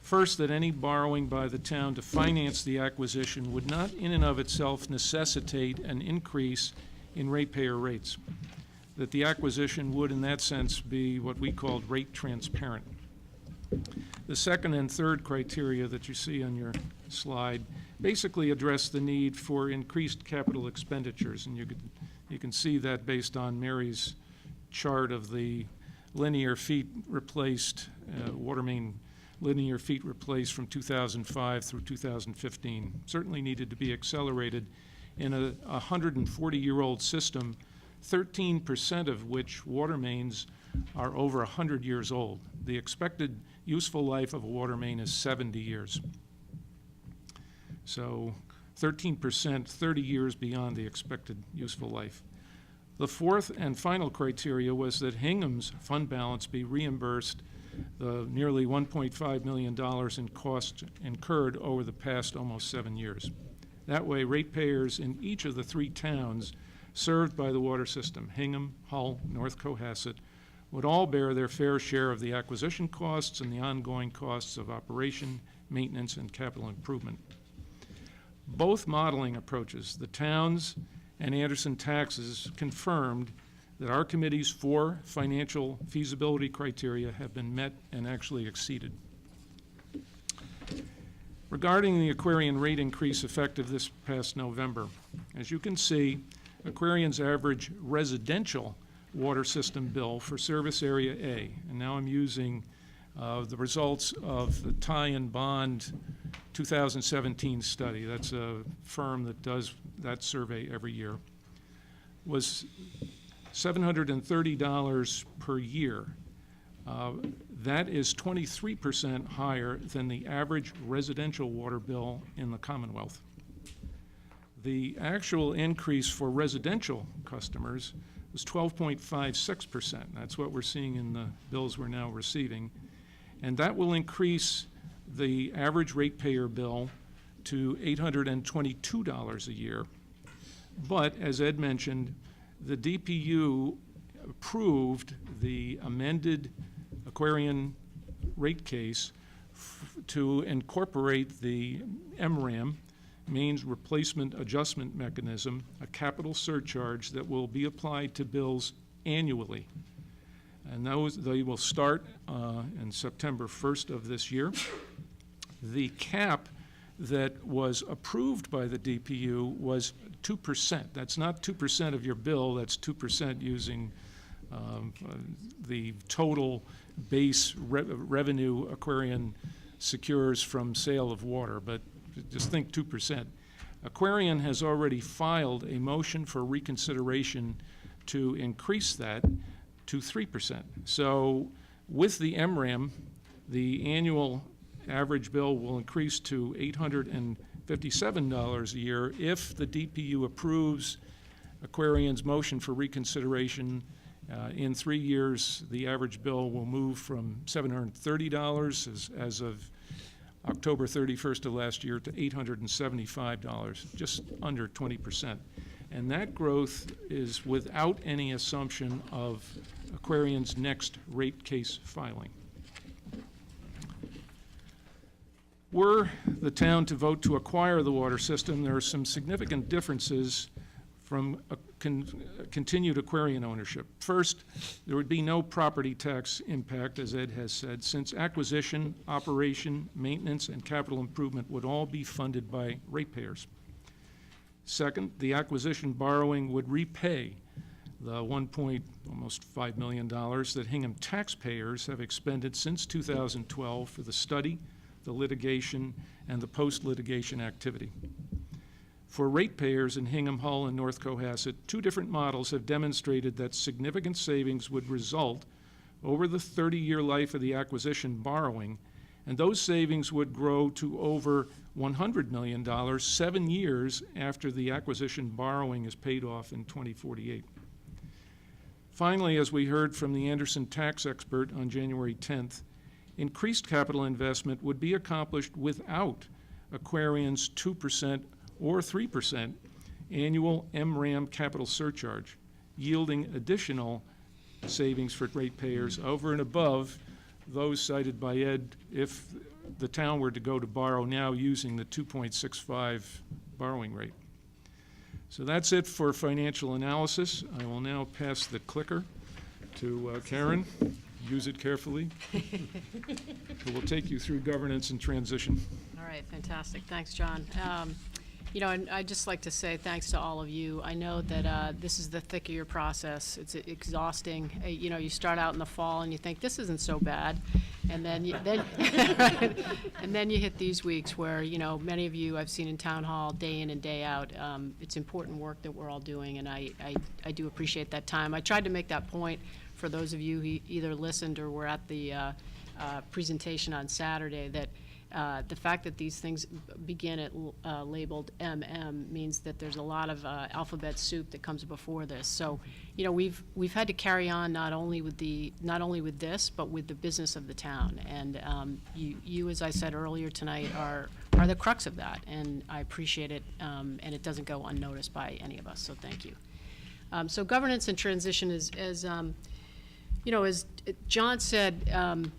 First, that any borrowing by the town to finance the acquisition would not in and of itself necessitate an increase in ratepayer rates. That the acquisition would, in that sense, be what we called rate transparent. The second and third criteria that you see on your slide basically address the need for increased capital expenditures, and you can see that based on Mary's chart of the linear feet replaced, water main linear feet replaced from 2005 through 2015. Certainly needed to be accelerated in a 140-year-old system, 13% of which water mains are over 100 years old. The expected useful life of a water main is 70 years. So 13%, 30 years beyond the expected useful life. The fourth and final criteria was that Hingham's fund balance be reimbursed the nearly $1.5 million in costs incurred over the past almost 7 years. That way, ratepayers in each of the 3 towns served by the water system, Hingham, Hull, North Cohasset, would all bear their fair share of the acquisition costs and the ongoing costs of operation, maintenance, and capital improvement. Both modeling approaches, the towns and Anderson taxes, confirmed that our committee's 4 financial feasibility criteria have been met and actually exceeded. Regarding the Aquarian rate increase effective this past November, as you can see, Aquarian's average residential water system bill for service area A, and now I'm using the results of the Tie and Bond 2017 study. That's a firm that does that survey every year, was $730 per year. That is 23% higher than the average residential water bill in the Commonwealth. The actual increase for residential customers was 12.56%. That's what we're seeing in the bills we're now receiving. And that will increase the average ratepayer bill to $822 a year. But as Ed mentioned, the DPU approved the amended Aquarian rate case to incorporate the MRAM, Mains Replacement Adjustment Mechanism, a capital surcharge that will be applied to bills annually. And they will start on September 1st of this year. The cap that was approved by the DPU was 2%. That's not 2% of your bill, that's 2% using the total base revenue Aquarian secures from sale of water, but just think 2%. Aquarian has already filed a motion for reconsideration to increase that to 3%. So with the MRAM, the annual average bill will increase to $857 a year if the DPU approves Aquarian's motion for reconsideration. In 3 years, the average bill will move from $730 as of October 31st of last year to $875, just under 20%. And that growth is without any assumption of Aquarian's next rate case filing. Were the town to vote to acquire the water system, there are some significant differences from continued Aquarian ownership. First, there would be no property tax impact, as Ed has said, since acquisition, operation, maintenance, and capital improvement would all be funded by ratepayers. Second, the acquisition borrowing would repay the almost $5 million that Hingham taxpayers have expended since 2012 for the study, the litigation, and the post-litigation activity. For ratepayers in Hingham, Hull, and North Cohasset, two different models have demonstrated that significant savings would result over the 30-year life of the acquisition borrowing, and those savings would grow to over $100 million 7 years after the acquisition borrowing is paid off in 2048. Finally, as we heard from the Anderson tax expert on January 10th, increased capital investment would be accomplished without Aquarian's 2% or 3% annual MRAM capital surcharge, yielding additional savings for ratepayers over and above those cited by Ed if the town were to go to borrow now using the 2.65 borrowing rate. So that's it for financial analysis. I will now pass the clicker to Karen. Use it carefully. Who will take you through governance and transition. All right, fantastic. Thanks, John. You know, and I'd just like to say thanks to all of you. I know that this is the thick of your process. It's exhausting. You know, you start out in the fall and you think this isn't so bad, and then and then you hit these weeks where, you know, many of you I've seen in town hall day in and day out. It's important work that we're all doing, and I do appreciate that time. I tried to make that point for those of you who either listened or were at the presentation on Saturday, that the fact that these things begin at labeled MM means that there's a lot of alphabet soup that comes before this. So, you know, we've had to carry on not only with this, but with the business of the town. And you, as I said earlier tonight, are the crux of that, and I appreciate it. And it doesn't go unnoticed by any of us. So thank you. So governance and transition is, as you know, as John said.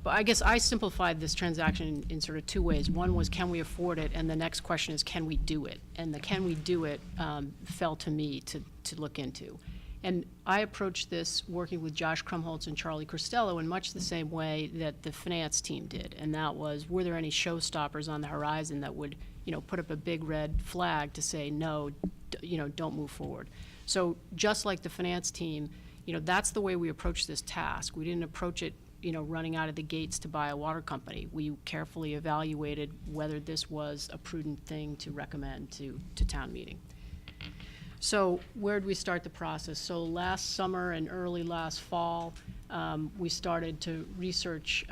I guess I simplified this transaction in sort of two ways. One was, can we afford it? And the next question is, can we do it? And the can we do it fell to me to look into. And I approached this working with Josh Krumholtz and Charlie Cristello in much the same way that the finance team did. And that was, were there any showstoppers on the horizon that would, you know, put up a big red flag to say, no, you know, don't move forward. So just like the finance team, you know, that's the way we approached this task. We didn't approach it, you know, running out of the gates to buy a water company. We carefully evaluated whether this was a prudent thing to recommend to town meeting. So where did we start the process? So last summer and early last fall, we started to research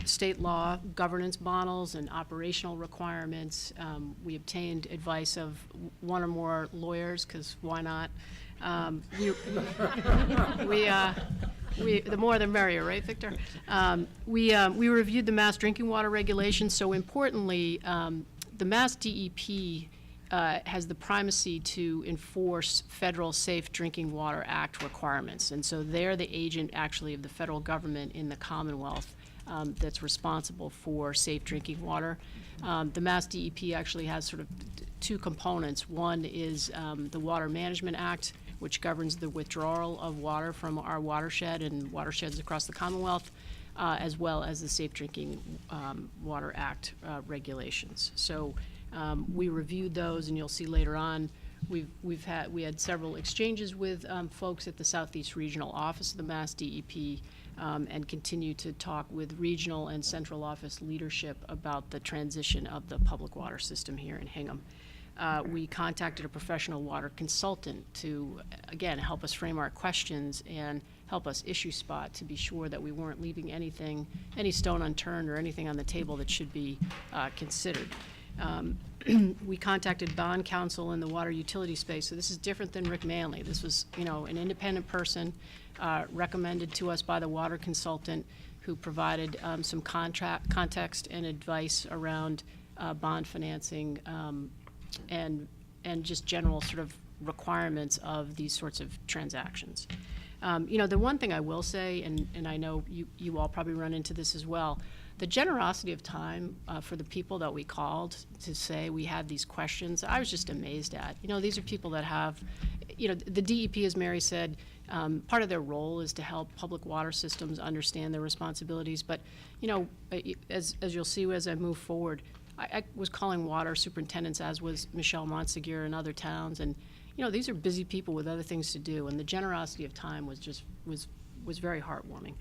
state law governance models and operational requirements. We obtained advice of one or more lawyers, because why not? The more the merrier, right, Victor? We reviewed the Mass Drinking Water Regulations. So importantly, the Mass DEP has the primacy to enforce federal Safe Drinking Water Act requirements. And so they're the agent, actually, of the federal government in the Commonwealth that's responsible for safe drinking water. The Mass DEP actually has sort of two components. One is the Water Management Act, which governs the withdrawal of water from our watershed and watersheds across the Commonwealth, as well as the Safe Drinking Water Act regulations. So we reviewed those, and you'll see later on, we had several exchanges with folks at the Southeast Regional Office of the Mass DEP, and continue to talk with regional and central office leadership about the transition of the public water system here in Hingham. We contacted a professional water consultant to, again, help us frame our questions and help us issue spot to be sure that we weren't leaving any stone unturned or anything on the table that should be considered. We contacted bond counsel in the water utility space, so this is different than Rick Manley. This was, you know, an independent person recommended to us by the water consultant, who provided some context and advice around bond financing and just general sort of requirements of these sorts of transactions. You know, the one thing I will say, and I know you all probably run into this as well, The generosity of time for the people that we called to say we had these questions, I was just amazed at. These are people that have, the DEP, as Mary said, part of their role is to help public water systems understand their responsibilities. But, as you'll see as I move forward, I was calling water superintendents, as was Michelle Montsegur in other towns, and these are busy people with other things to do, and the generosity of time was very heartwarming.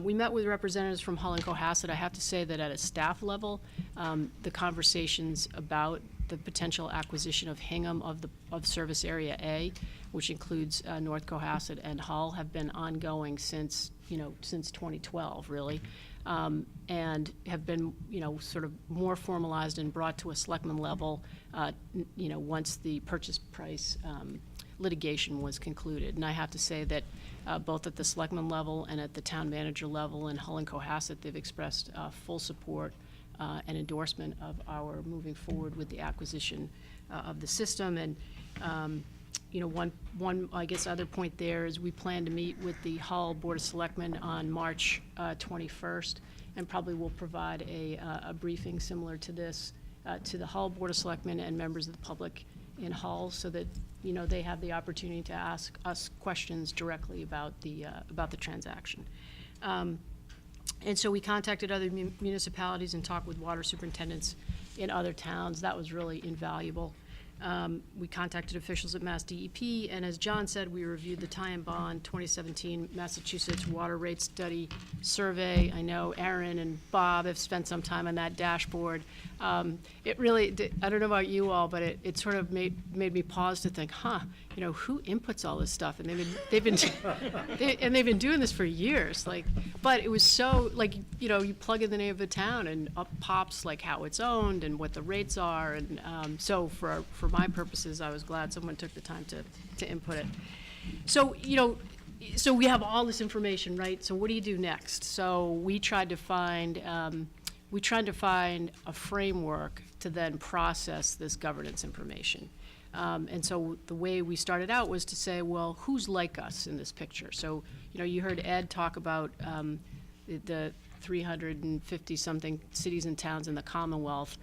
We met with representatives from Hull and Cohasset. I have to say that at a staff level, the conversations about the potential acquisition of Hingham of Service Area A, which includes North Cohasset and Hull, have been ongoing since 2012, really, and have been sort of more formalized and brought to a selectman level once the purchase price litigation was concluded. And I have to say that both at the selectman level and at the town manager level in Hull and Cohasset, they've expressed full support and endorsement of our moving forward with the acquisition of the system. And one I guess other point there is we plan to meet with the Hull Board of Selectmen on March 21st, and probably will provide a briefing similar to this to the Hull Board of Selectmen and members of the public in Hull, so that they have the opportunity to ask us questions directly about the transaction. And so we contacted other municipalities and talked with water superintendents in other towns. That was really invaluable. We contacted officials at Mass DEP, and as John said, we reviewed the Tie and Bond 2017 Massachusetts Water Rate Study Survey. I know Aaron and Bob have spent some time on that dashboard. It really, I don't know about you all, but it sort of made me pause to think, who inputs all this stuff? And they've been doing this for years. But it was so you plug in the name of the town and up pops how it's owned and what the rates are, and so for my purposes, I was glad someone took the time to input it. So so we have all this information, right? So what do you do next? So we tried to find a framework to then process this governance information. And so the way we started out was to say, well, who's like us in this picture? So, you heard Ed talk about the 350-something cities and towns in the Commonwealth.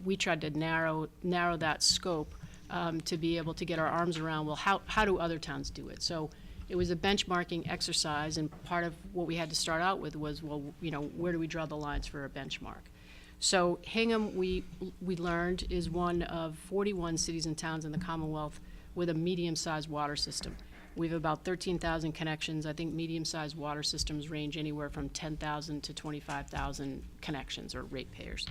We tried to narrow that scope to be able to get our arms around, well, how do other towns do it? So it was a benchmarking exercise, and part of what we had to start out with was, well, where do we draw the lines for a benchmark? So Hingham, we learned, is one of 41 cities and towns in the Commonwealth with a medium-sized water system. We have about 13,000 connections. I think medium-sized water systems range anywhere from 10,000 to 25,000 connections or ratepayers.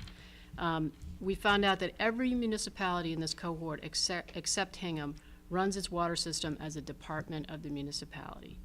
We found out that every municipality in this cohort except Hingham runs its water system as a department of the municipality.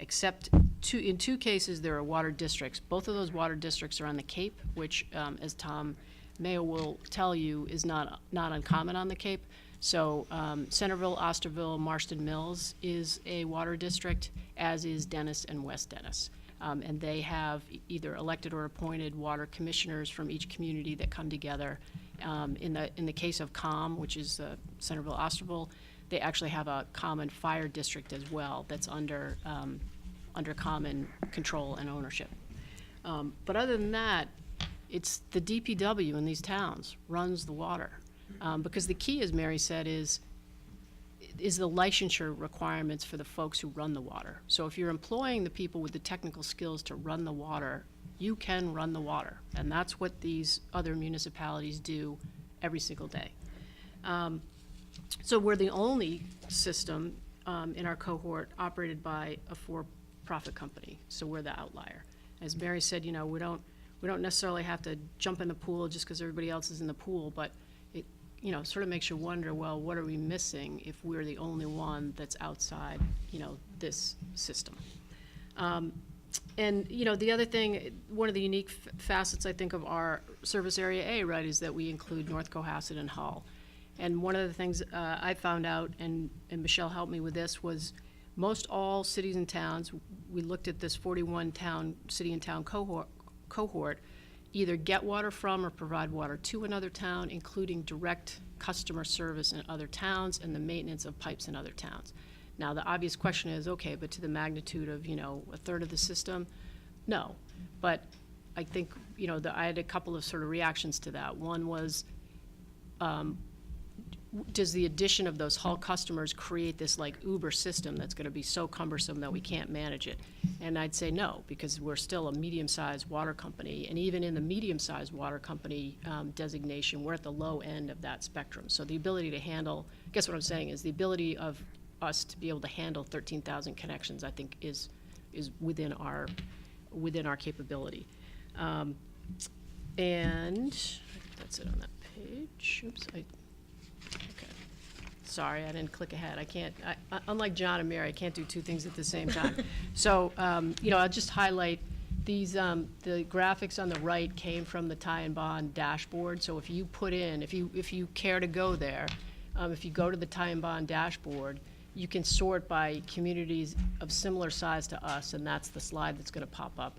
Except in two cases, there are water districts. Both of those water districts are on the Cape, which, as Tom Mayo will tell you, is not uncommon on the Cape. So Centerville, Osterville, Marston Mills is a water district, as is Dennis and West Dennis. And they have either elected or appointed water commissioners from each community that come together. In the case of COM, which is Centerville, Osterville, they actually have a common fire district as well that's under common control and ownership. But other than that, it's the DPW in these towns runs the water. Because the key, as Mary said, is the licensure requirements for the folks who run the water. So if you're employing the people with the technical skills to run the water, you can run the water. And that's what these other municipalities do every single day. So we're the only system in our cohort operated by a for-profit company. So we're the outlier. As Mary said, we don't necessarily have to jump in the pool just because everybody else is in the pool, but it sort of makes you wonder, well, what are we missing if we're the only one that's outside, this system? And, the other thing, one of the unique facets, I think, of our service area A, right, is that we include North Cohasset and Hull. And one of the things I found out, and Michelle helped me with this, was most all cities and towns, we looked at this 41 city and town cohort, either get water from or provide water to another town, including direct customer service in other towns and the maintenance of pipes in other towns. Now, the obvious question is, okay, but to the magnitude of, a third of the system? No. But I think, I had a couple of sort of reactions to that. One was, does the addition of those Hull customers create this like Uber system that's going to be so cumbersome that we can't manage it? And I'd say no, because we're still a medium-sized water company, and even in the medium-sized water company designation, we're at the low end of that spectrum. So the ability to handle, I guess what I'm saying is the ability of us to be able to handle 13,000 connections, I think is within our capability. And I think that's it on that page. Oops, okay. Sorry, I didn't click ahead. I can't, unlike John and Mary, I can't do two things at the same time. So, I'll just highlight these, the graphics on the right came from the tie and bond dashboard. So if you put in, if you care to go there, if you go to the tie and bond dashboard, you can sort by communities of similar size to us, and that's the slide that's going to pop up.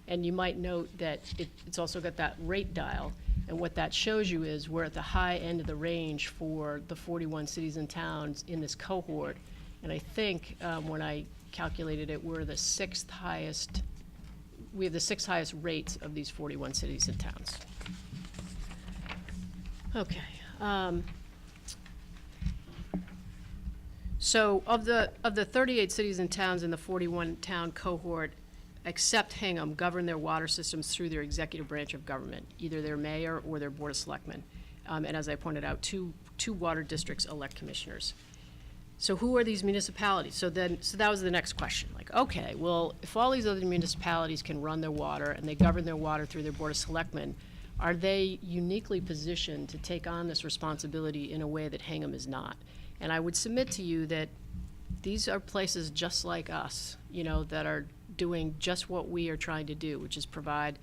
And you might note that it's also got that rate dial, and what that shows you is we're at the high end of the range for the 41 cities and towns in this cohort. And I think when I calculated it, we're the sixth highest, we have the sixth highest rates of these 41 cities and towns. Okay. So of the 38 cities and towns in the 41 town cohort, except Hingham, govern their water systems through their executive branch of government, either their mayor or their board of selectmen. And as I pointed out, two water districts elect commissioners. So who are these municipalities? So that was the next question. Like, okay, well, if all these other municipalities can run their water and they govern their water through their board of selectmen, are they uniquely positioned to take on this responsibility in a way that Hingham is not? And I would submit to you that these are places just like us, that are doing just what we are trying to do, which is provide,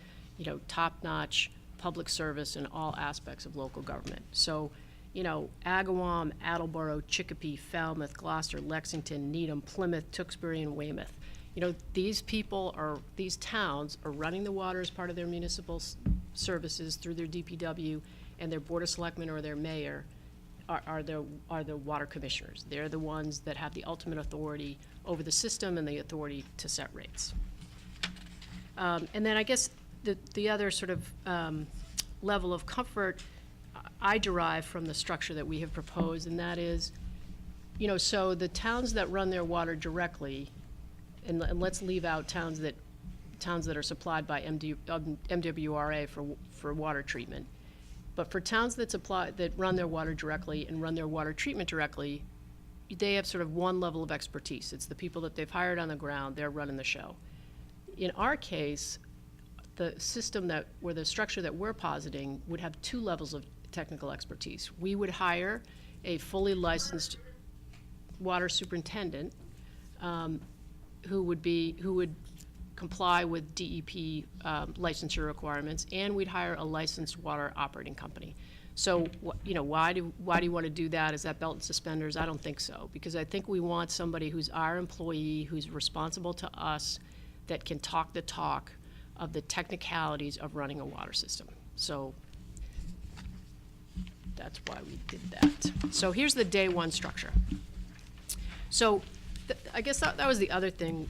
top-notch public service in all aspects of local government. So, Agawam, Attleboro, Chicopee, Falmouth, Gloucester, Lexington, Needham, Plymouth, Tewksbury, and Weymouth. These towns are running the water as part of their municipal services through their DPW, and their board of selectmen or their mayor are the water commissioners. They're the ones that have the ultimate authority over the system and the authority to set rates. And then I guess the other sort of level of comfort I derive from the structure that we have proposed, and that is, so the towns that run their water directly, and let's leave out towns that are supplied by MWRA for water treatment. But for towns that run their water directly and run their water treatment directly, they have sort of one level of expertise. It's the people that they've hired on the ground, they're running the show. In our case, the structure that we're positing would have two levels of technical expertise. We would hire a fully licensed water superintendent who would comply with DEP licensure requirements, and we'd hire a licensed water operating company. So, why do you want to do that? Is that belt and suspenders? I don't think so, because I think we want somebody who's our employee, who's responsible to us, that can talk the talk of the technicalities of running a water system. So that's why we did that. So here's the day one structure. So I guess that was the other thing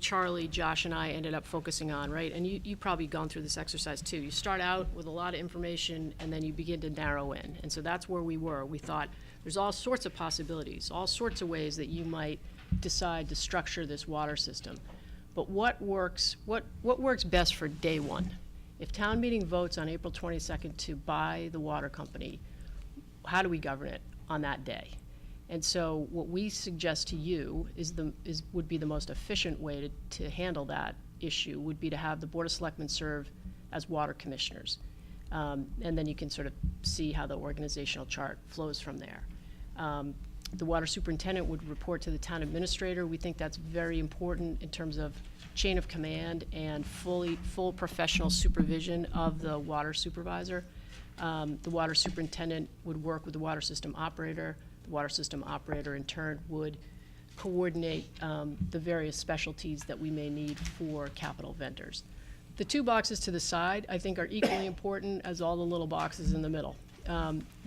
Charlie, Josh, and I ended up focusing on, right? And you probably gone through this exercise too. You start out with a lot of information and then you begin to narrow in. And so that's where we were. We thought there's all sorts of possibilities, all sorts of ways that you might decide to structure this water system. But what works best for day one? If town meeting votes on April 22nd to buy the water company, how do we govern it on that day? And so what we suggest to you would be the most efficient way to handle that issue would be to have the Board of Selectmen serve as water commissioners. And then you can sort of see how the organizational chart flows from there. The water superintendent would report to the town administrator. We think that's very important in terms of chain of command and full professional supervision of the water supervisor. The water superintendent would work with the water system operator. The water system operator, in turn, would coordinate the various specialties that we may need for capital vendors. The two boxes to the side, I think, are equally important as all the little boxes in the middle.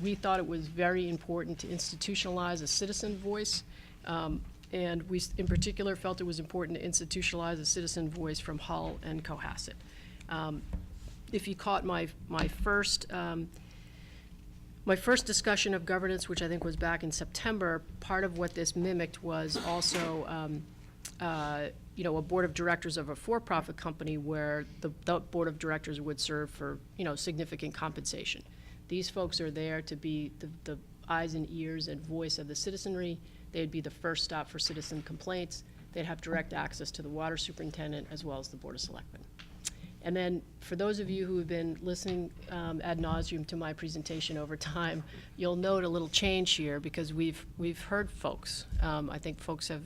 We thought it was very important to institutionalize a citizen voice. And we, in particular, felt it was important to institutionalize a citizen voice from Hull and Cohasset. If you caught my first discussion of governance, which I think was back in September, part of what this mimicked was also, a board of directors of a for-profit company where the board of directors would serve for, significant compensation. These folks are there to be the eyes and ears and voice of the citizenry. They'd be the first stop for citizen complaints. They'd have direct access to the water superintendent as well as the Board of Selectmen. And then for those of you who have been listening ad nauseum to my presentation over time, you'll note a little change here because we've heard folks. I think folks have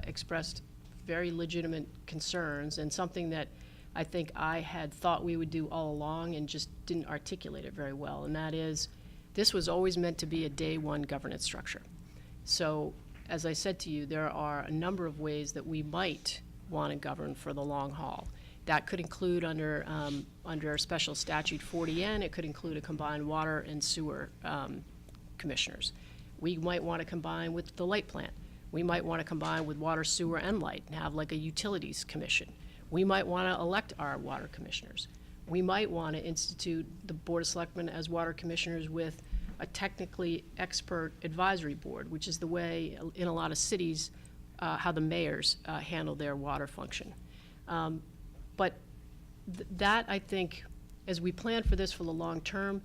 expressed very legitimate concerns, and something that I think I had thought we would do all along and just didn't articulate it very well, and that is this was always meant to be a day one governance structure. So as I said to you, there are a number of ways that we might want to govern for the long haul. That could include under Special Statute 40N, it could include a combined water and sewer commissioners. We might want to combine with the light plant. We might want to combine with water, sewer, and light and have like a utilities commission. We might want to elect our water commissioners. We might want to institute the Board of Selectmen as water commissioners with a technically expert advisory board, which is the way in a lot of cities how the mayors handle their water function. But that, I think, as we plan for this for the long term,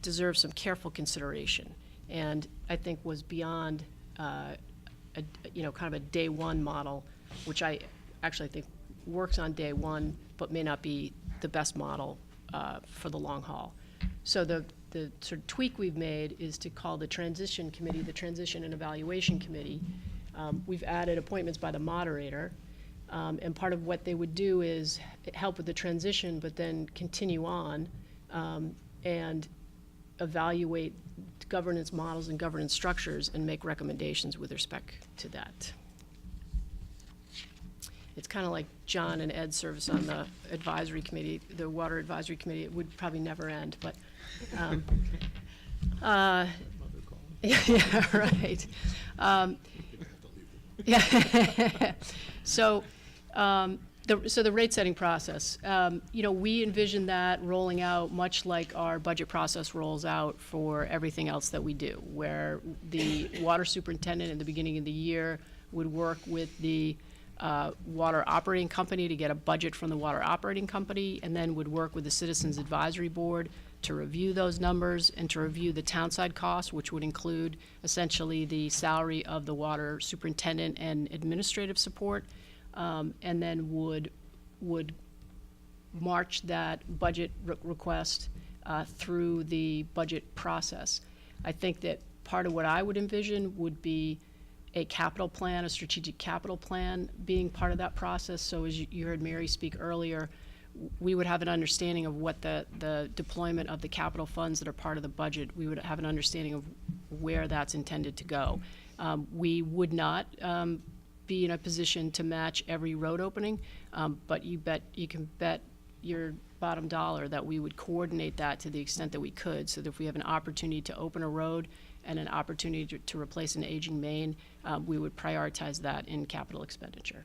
deserves some careful consideration. And I think was beyond, kind of a day one model, which I actually think works on day one, but may not be the best model for the long haul. So the sort of tweak we've made is to call the transition committee the Transition and Evaluation Committee. We've added appointments by the moderator. And part of what they would do is help with the transition, but then continue on and evaluate governance models and governance structures and make recommendations with respect to that. It's kind of like John and Ed's service on the advisory committee, the water advisory committee. It would probably never end, but yeah, right. Yeah. So the rate setting process, we envision that rolling out much like our budget process rolls out for everything else that we do, where the water superintendent in the beginning of the year would work with the water operating company to get a budget from the water operating company, and then would work with the Citizens Advisory Board to review those numbers and to review the townside costs, which would include essentially the salary of the water superintendent and administrative support, and then would march that budget request through the budget process. I think that part of what I would envision would be a capital plan, a strategic capital plan being part of that process. So as you heard Mary speak earlier, we would have an understanding of what the deployment of the capital funds that are part of the budget, we would have an understanding of where that's intended to go. We would not be in a position to match every road opening, but you can bet your bottom dollar that we would coordinate that to the extent that we could, so that if we have an opportunity to open a road and an opportunity to replace an aging main, we would prioritize that in capital expenditure.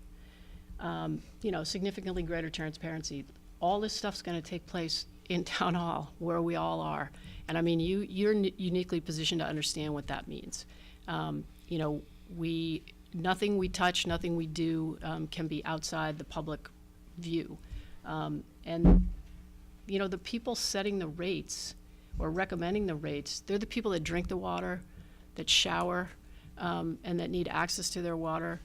Significantly greater transparency. All this stuff's going to take place in town hall, where we all are. And I mean, you're uniquely positioned to understand what that means. Nothing we touch, nothing we do can be outside the public view. And the people setting the rates or recommending the rates, they're the people that drink the water, that shower, and that need access to their water.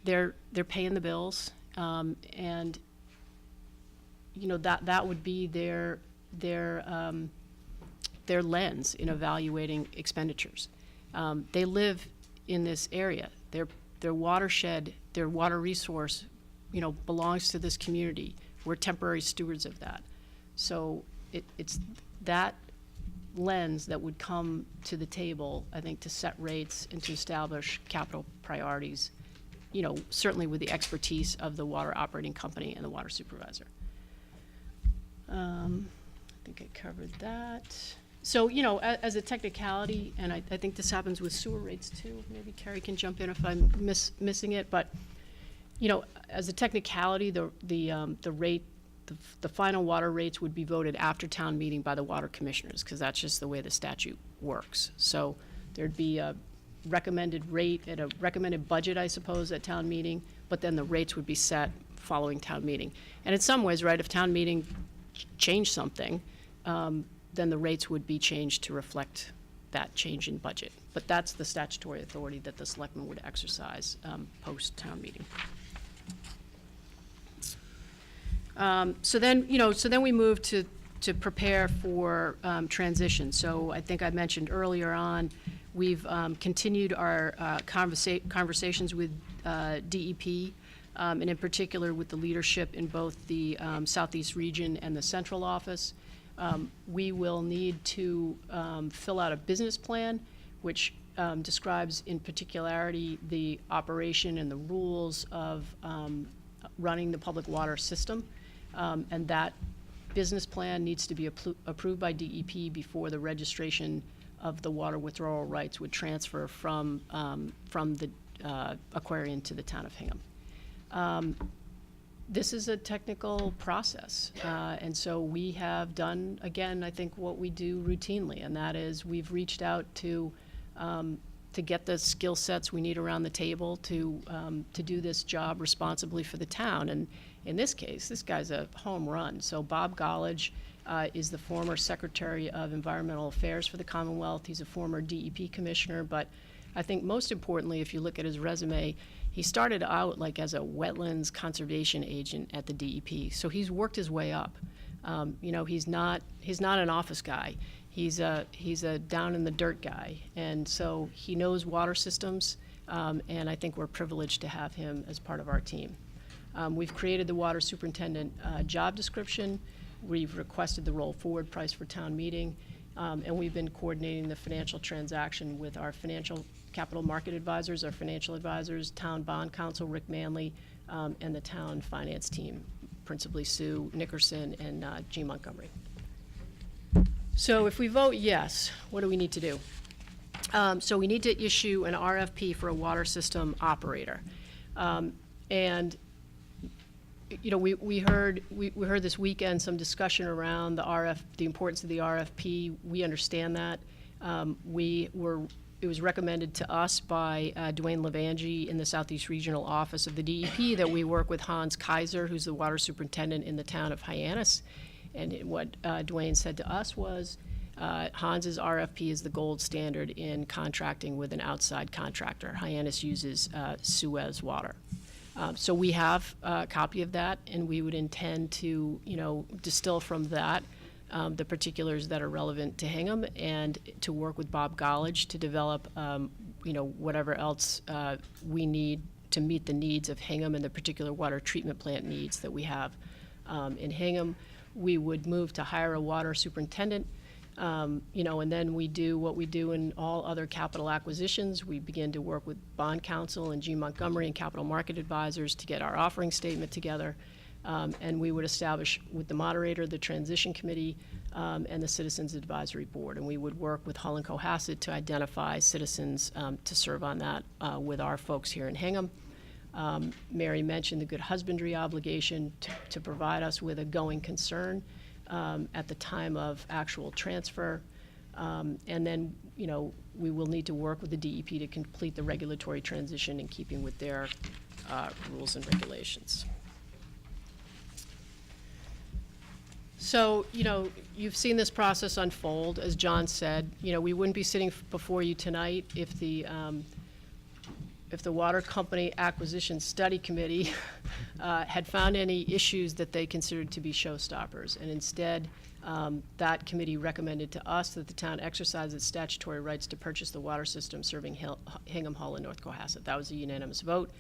They're paying the bills, and that would be their lens in evaluating expenditures. They live in this area. Their watershed, their water resource, belongs to this community. We're temporary stewards of that. So it's that lens that would come to the table, I think, to set rates and to establish capital priorities, certainly with the expertise of the water operating company and the water supervisor. I think I covered that. So, as a technicality, and I think this happens with sewer rates too, maybe Carrie can jump in if I'm missing it, but, as a technicality, the rate, the final water rates would be voted after town meeting by the water commissioners, because that's just the way the statute works. So there'd be a recommended rate and a recommended budget, I suppose, at town meeting, but then the rates would be set following town meeting. And in some ways, right, if town meeting changed something, then the rates would be changed to reflect that change in budget. But that's the statutory authority that the selectmen would exercise post-town meeting. So then we move to prepare for transition. So I think I mentioned earlier on, we've continued our conversations with DEP, and in particular with the leadership in both the Southeast region and the central office. We will need to fill out a business plan, which describes in particularity the operation and the rules of running the public water system. And that business plan needs to be approved by DEP before the registration of the water withdrawal rights would transfer from the Aquarian to the town of Hingham. This is a technical process, and so we have done, again, I think what we do routinely, and that is we've reached out to get the skill sets we need around the table to do this job responsibly for the town. And in this case, this guy's a home run. So Bob Gollage is the former Secretary of Environmental Affairs for the Commonwealth. He's a former DEP commissioner, but I think most importantly, if you look at his resume, he started out like as a wetlands conservation agent at the DEP. So he's worked his way up. He's not an office guy. He's a down in the dirt guy, and so he knows water systems, and I think we're privileged to have him as part of our team. We've created the water superintendent job description. We've requested the roll forward price for town meeting, and we've been coordinating the financial transaction with our financial capital market advisors, our financial advisors, town bond counsel Rick Manley, and the town finance team, principally Sue Nickerson and G. Montgomery. So if we vote yes, what do we need to do? So we need to issue an RFP for a water system operator. And we heard this weekend some discussion around the importance of the RFP. We understand that. It was recommended to us by Dwayne Levangie in the Southeast Regional Office of the DEP that we work with Hans Kaiser, who's the water superintendent in the town of Hyannis. And what Dwayne said to us was Hans's RFP is the gold standard in contracting with an outside contractor. Hyannis uses Suez water. So we have a copy of that, and we would intend to, distill from that the particulars that are relevant to Hingham, and to work with Bob Gollage to develop, whatever else we need to meet the needs of Hingham and the particular water treatment plant needs that we have in Hingham. We would move to hire a water superintendent, and then we do what we do in all other capital acquisitions. We begin to work with bond counsel and G. Montgomery and capital market advisors to get our offering statement together. And we would establish with the moderator, the transition committee, and the citizens advisory board. And we would work with Hull and Cohasset to identify citizens to serve on that with our folks here in Hingham. Mary mentioned the good husbandry obligation to provide us with a going concern at the time of actual transfer. And then, we will need to work with the DEP to complete the regulatory transition in keeping with their rules and regulations. So, you've seen this process unfold. As John said, we wouldn't be sitting before you tonight if the Water Company Acquisition Study Committee had found any issues that they considered to be showstoppers. And instead, that committee recommended to us that the town exercise its statutory rights to purchase the water system serving Hingham, Hull, and North Cohasset. That was a unanimous vote.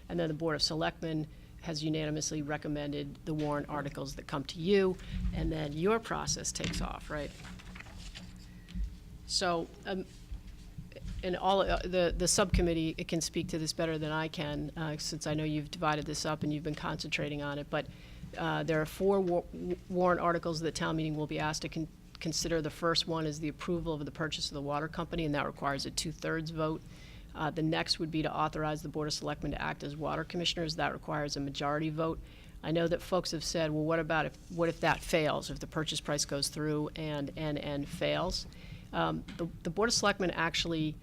And then the Board of Selectmen has unanimously recommended the warrant articles that come to you, and then your process takes off, right? So, and all the subcommittee can speak to this better than I can, since I know you've divided this up and you've been concentrating on it. But there are 4 warrant articles that town meeting will be asked consider. The first one is the approval of the purchase of the water company, and that requires a 2/3 vote. The next would be to authorize the Board of Selectmen to act as water commissioners. That requires a majority vote. I know that folks have said, well, what if that fails, if the purchase price goes through and fails? The Board of Selectmen actually,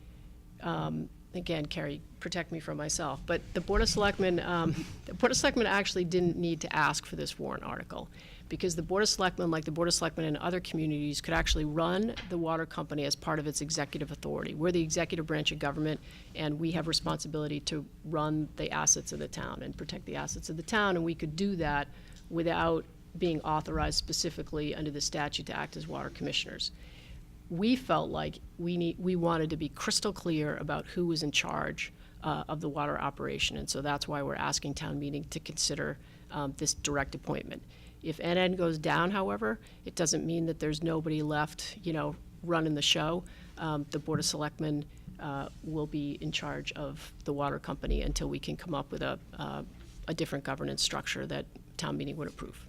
again, Carrie, protect me from myself, but the Board of Selectmen actually didn't need to ask for this warrant article, because the Board of Selectmen, like the Board of Selectmen in other communities, could actually run the water company as part of its executive authority. We're the executive branch of government, and we have responsibility to run the assets of the town and protect the assets of the town, and we could do that without being authorized specifically under the statute to act as water commissioners. We felt like we wanted to be crystal clear about who was in charge of the water operation, and so that's why we're asking town meeting to consider this direct appointment. If NN goes down, however, it doesn't mean that there's nobody left, running the show. The Board of Selectmen will be in charge of the water company until we can come up with a different governance structure that town meeting would approve.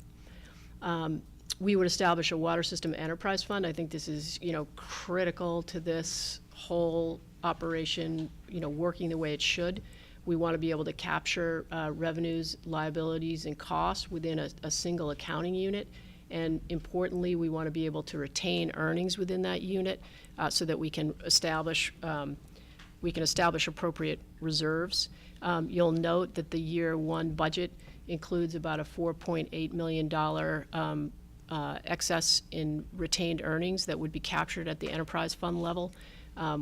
We would establish a water system enterprise fund. I think this is, critical to this whole operation, working the way it should. We want to be able to capture revenues, liabilities, and costs within a single accounting unit. And importantly, we want to be able to retain earnings within that unit so that we can establish appropriate reserves. You'll note that the year one budget includes about a $4.8 million excess in retained earnings that would be captured at the enterprise fund level.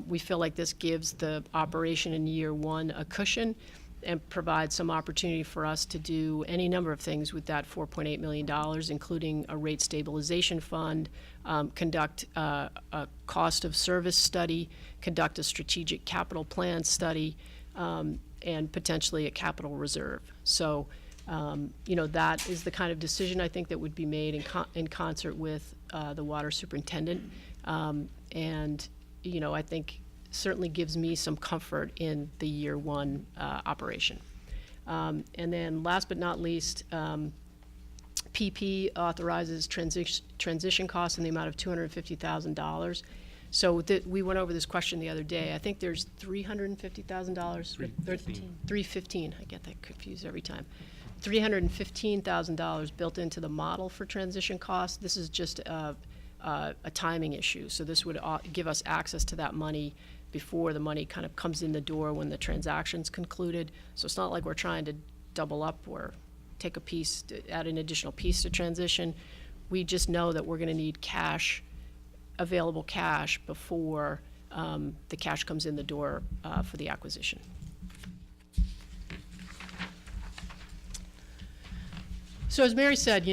We feel like this gives the operation in year one a cushion and provides some opportunity for us to do any number of things with that $4.8 million, including a rate stabilization fund, conduct a cost of service study, conduct a strategic capital plan study, and potentially a capital reserve. So, that is the kind of decision I think that would be made in concert with the water superintendent. I think certainly gives me some comfort in the year one operation. And then last but not least, PP authorizes transition costs in the amount of $250,000. So we went over this question the other day. I think there's $350,000. $315. I get that confused every time. $315,000 built into the model for transition costs. This is just a timing issue. So this would give us access to that money before the money kind of comes in the door when the transaction's concluded. So it's not like we're trying to double up or take a piece, add an additional piece to transition. We just know that we're going to need cash, available cash, before the cash comes in the door for the acquisition. So as Mary said,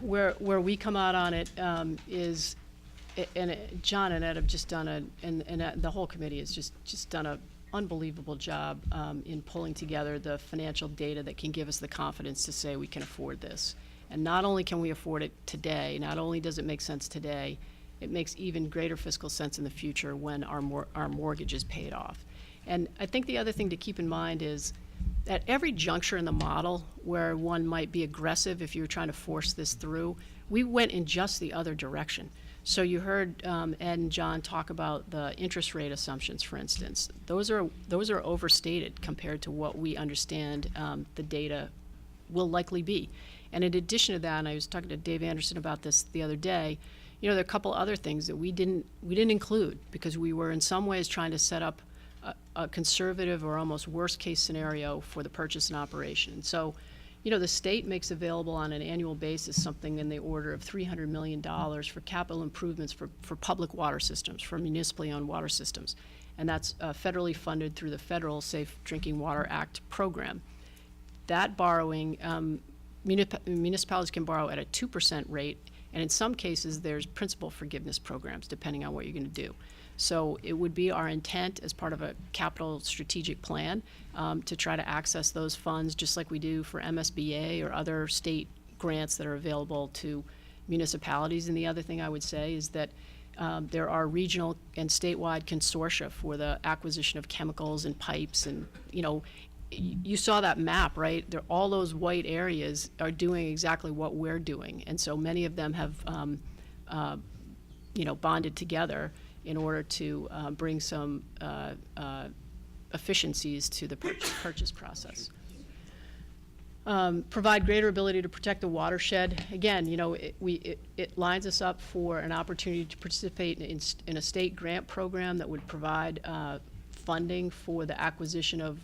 where we come out on it is, and John and Ed have just done and the whole committee has just done an unbelievable job in pulling together the financial data that can give us the confidence to say we can afford this. And not only can we afford it today, not only does it make sense today, it makes even greater fiscal sense in the future when our mortgage is paid off. And I think the other thing to keep in mind is at every juncture in the model where one might be aggressive if you were trying to force this through, we went in just the other direction. So you heard Ed and John talk about the interest rate assumptions, for instance. Those are overstated compared to what we understand the data will likely be. And in addition to that, and I was talking to Dave Anderson about this the other day, there are a couple other things that we didn't include because we were in some ways trying to set up a conservative or almost worst case scenario for the purchase and operation. So, the state makes available on an annual basis something in the order of $300 million for capital improvements for public water systems, for municipally owned water systems. And that's federally funded through the Federal Safe Drinking Water Act program. That borrowing, municipalities can borrow at a 2% rate, and in some cases there's principal forgiveness programs depending on what you're going to do. So it would be our intent as part of a capital strategic plan to try to access those funds just like we do for MSBA or other state grants that are available to municipalities. And the other thing I would say is that there are regional and statewide consortia for the acquisition of chemicals and pipes. And, you saw that map, right? All those white areas are doing exactly what we're doing. And so many of them have bonded together in order to bring some efficiencies to the purchase process. Provide greater ability to protect the watershed. Again, it lines us up for an opportunity to participate in a state grant program that would provide funding for the acquisition of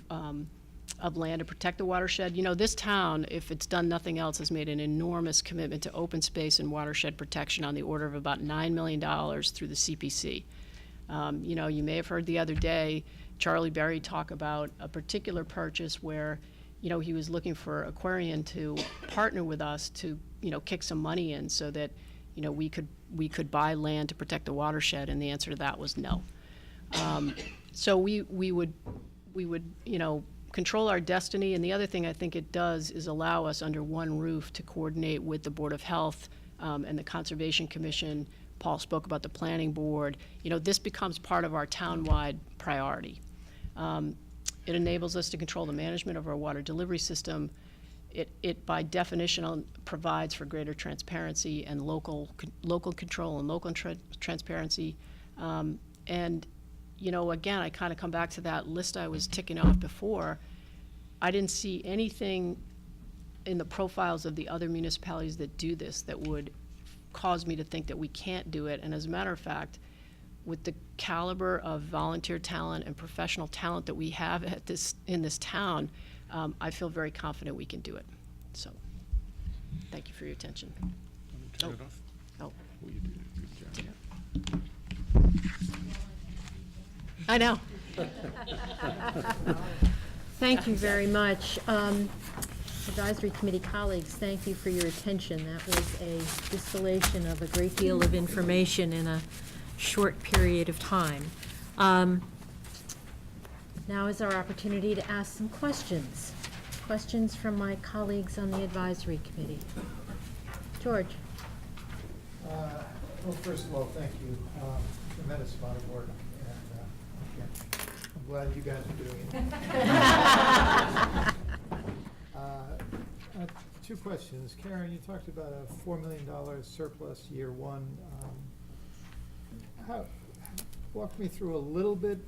land to protect the watershed. This town, if it's done nothing else, has made an enormous commitment to open space and watershed protection on the order of about $9 million through the CPC. You may have heard the other day Charlie Berry talk about a particular purchase where he was looking for Aquarian to partner with us to, kick some money in so that, we could buy land to protect the watershed, and the answer to that was no. So we would, control our destiny, and the other thing I think it does is allow us under one roof to coordinate with the Board of Health and the Conservation Commission. Paul spoke about the Planning Board. This becomes part of our town-wide priority. It enables us to control the management of our water delivery system. It by definition provides for greater transparency and local control and local transparency. And again, I kind of come back to that list I was ticking off before. I didn't see anything in the profiles of the other municipalities that do this that would cause me to think that we can't do it. And as a matter of fact, with the caliber of volunteer talent and professional talent that we have in this town, I feel very confident we can do it. So, thank you for your attention. Turn it off. Oh, Well, you did a good job. I know. Thank you very much. Advisory Committee colleagues, thank you for your attention. That was a distillation of a great deal of information in a short period of time. Now is our opportunity to ask some questions. Questions from my colleagues on the Advisory Committee. George. Well, first of all, thank you. Tremendous amount of work, and I'm glad you guys are doing it. Two questions. Karen, you talked about a $4 million surplus year one. Walk me through a little bit,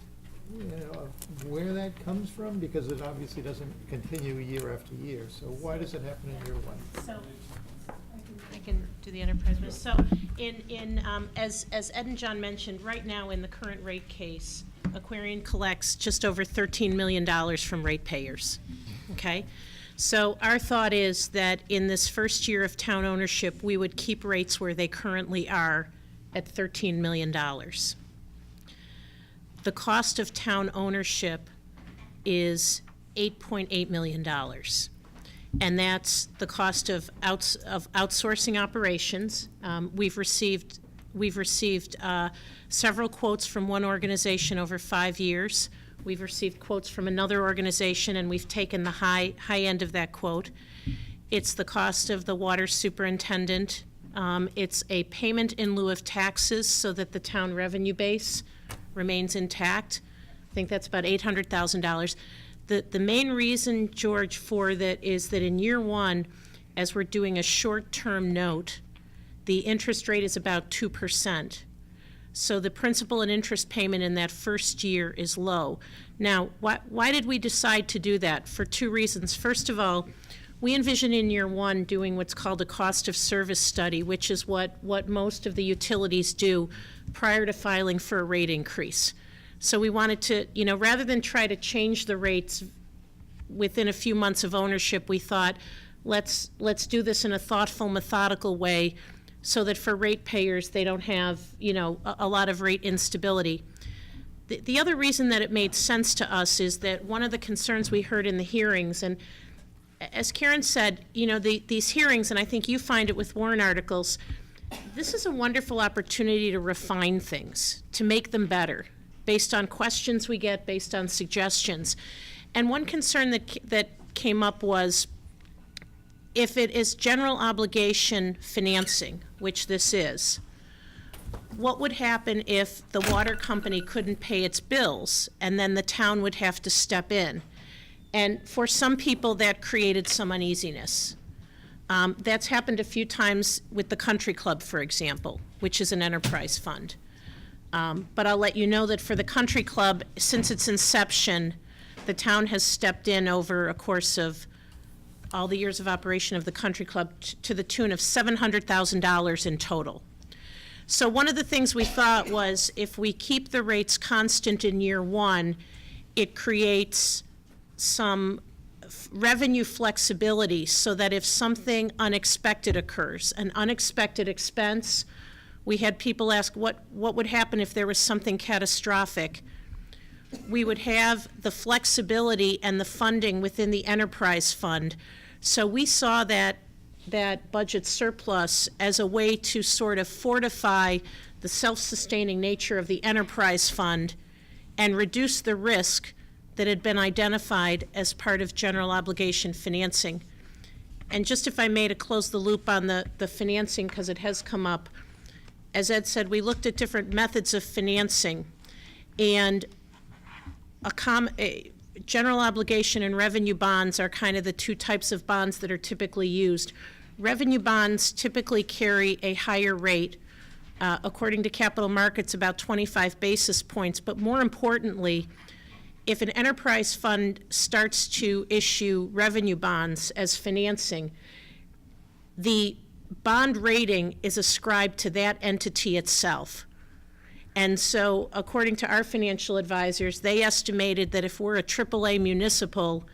of where that comes from, because it obviously doesn't continue year after year. So why does it happen in year one? So, I can do the enterprise list. So, as Ed and John mentioned, right now in the current rate case, Aquarian collects just over $13 million from ratepayers, okay? So our thought is that in this first year of town ownership, we would keep rates where they currently are at $13 million. The cost of town ownership is $8.8 million. And that's the cost of outsourcing operations. We've received several quotes from one organization over 5 years. We've received quotes from another organization, and we've taken the high end of that quote. It's the cost of the water superintendent. It's a payment in lieu of taxes so that the town revenue base remains intact. I think that's about $800,000. The main reason, George, for that is that in year one, as we're doing a short-term note, the interest rate is about 2%. So the principal and interest payment in that first year is low. Now, why did we decide to do that? For two reasons. First of all, we envision in year one doing what's called a cost of service study, which is what most of the utilities do prior to filing for a rate increase. So we wanted to, rather than try to change the rates within a few months of ownership, we thought, let's do this in a thoughtful, methodical way so that for ratepayers, they don't have, a lot of rate instability. The other reason that it made sense to us is that one of the concerns we heard in the hearings, and as Karen said, these hearings, and I think you find it with warrant articles, this is a wonderful opportunity to refine things, to make them better, based on questions we get, based on suggestions. And one concern that came up was, if it is general obligation financing, which this is, what would happen if the water company couldn't pay its bills and then the town would have to step in? And for some people, that created some uneasiness. That's happened a few times with the Country Club, for example, which is an enterprise fund. But I'll let you know that for the Country Club, since its inception, the town has stepped in over a course of all the years of operation of the Country Club to the tune of $700,000 in total. So one of the things we thought was if we keep the rates constant in year one, it creates some revenue flexibility so that if something unexpected occurs, an unexpected expense, we had people ask what would happen if there was something catastrophic. We would have the flexibility and the funding within the enterprise fund. So we saw that budget surplus as a way to sort of fortify the self-sustaining nature of the enterprise fund and reduce the risk that had been identified as part of general obligation financing. And just if I may, to close the loop on the financing, because it has come up, as Ed said, we looked at different methods of financing, and general obligation and revenue bonds are kind of the two types of bonds that are typically used. Revenue bonds typically carry a higher rate, according to capital markets, about 25 basis points. But more importantly, if an enterprise fund starts to issue revenue bonds as financing, the bond rating is ascribed to that entity itself. And so, according to our financial advisors, they estimated that if we're a AAA municipal,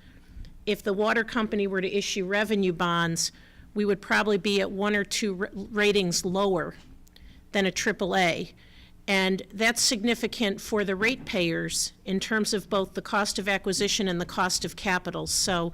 if the water company were to issue revenue bonds, we would probably be at one or two ratings lower than a AAA. And that's significant for the ratepayers in terms of both the cost of acquisition and the cost of capital. So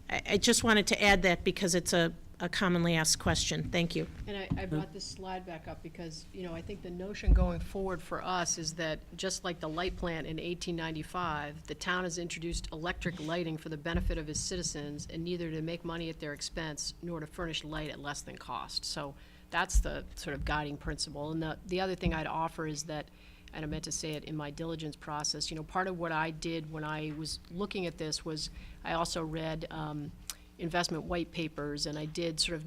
I just wanted to add that because it's a commonly asked question. Thank you. And I brought this slide back up because, I think the notion going forward for us is that just like the light plant in 1895, the town has introduced electric lighting for the benefit of its citizens and neither to make money at their expense nor to furnish light at less than cost. So that's the sort of guiding principle. And the other thing I'd offer is that, and I meant to say it in my diligence process, part of what I did when I was looking at this was I also read investment white papers, and I did sort of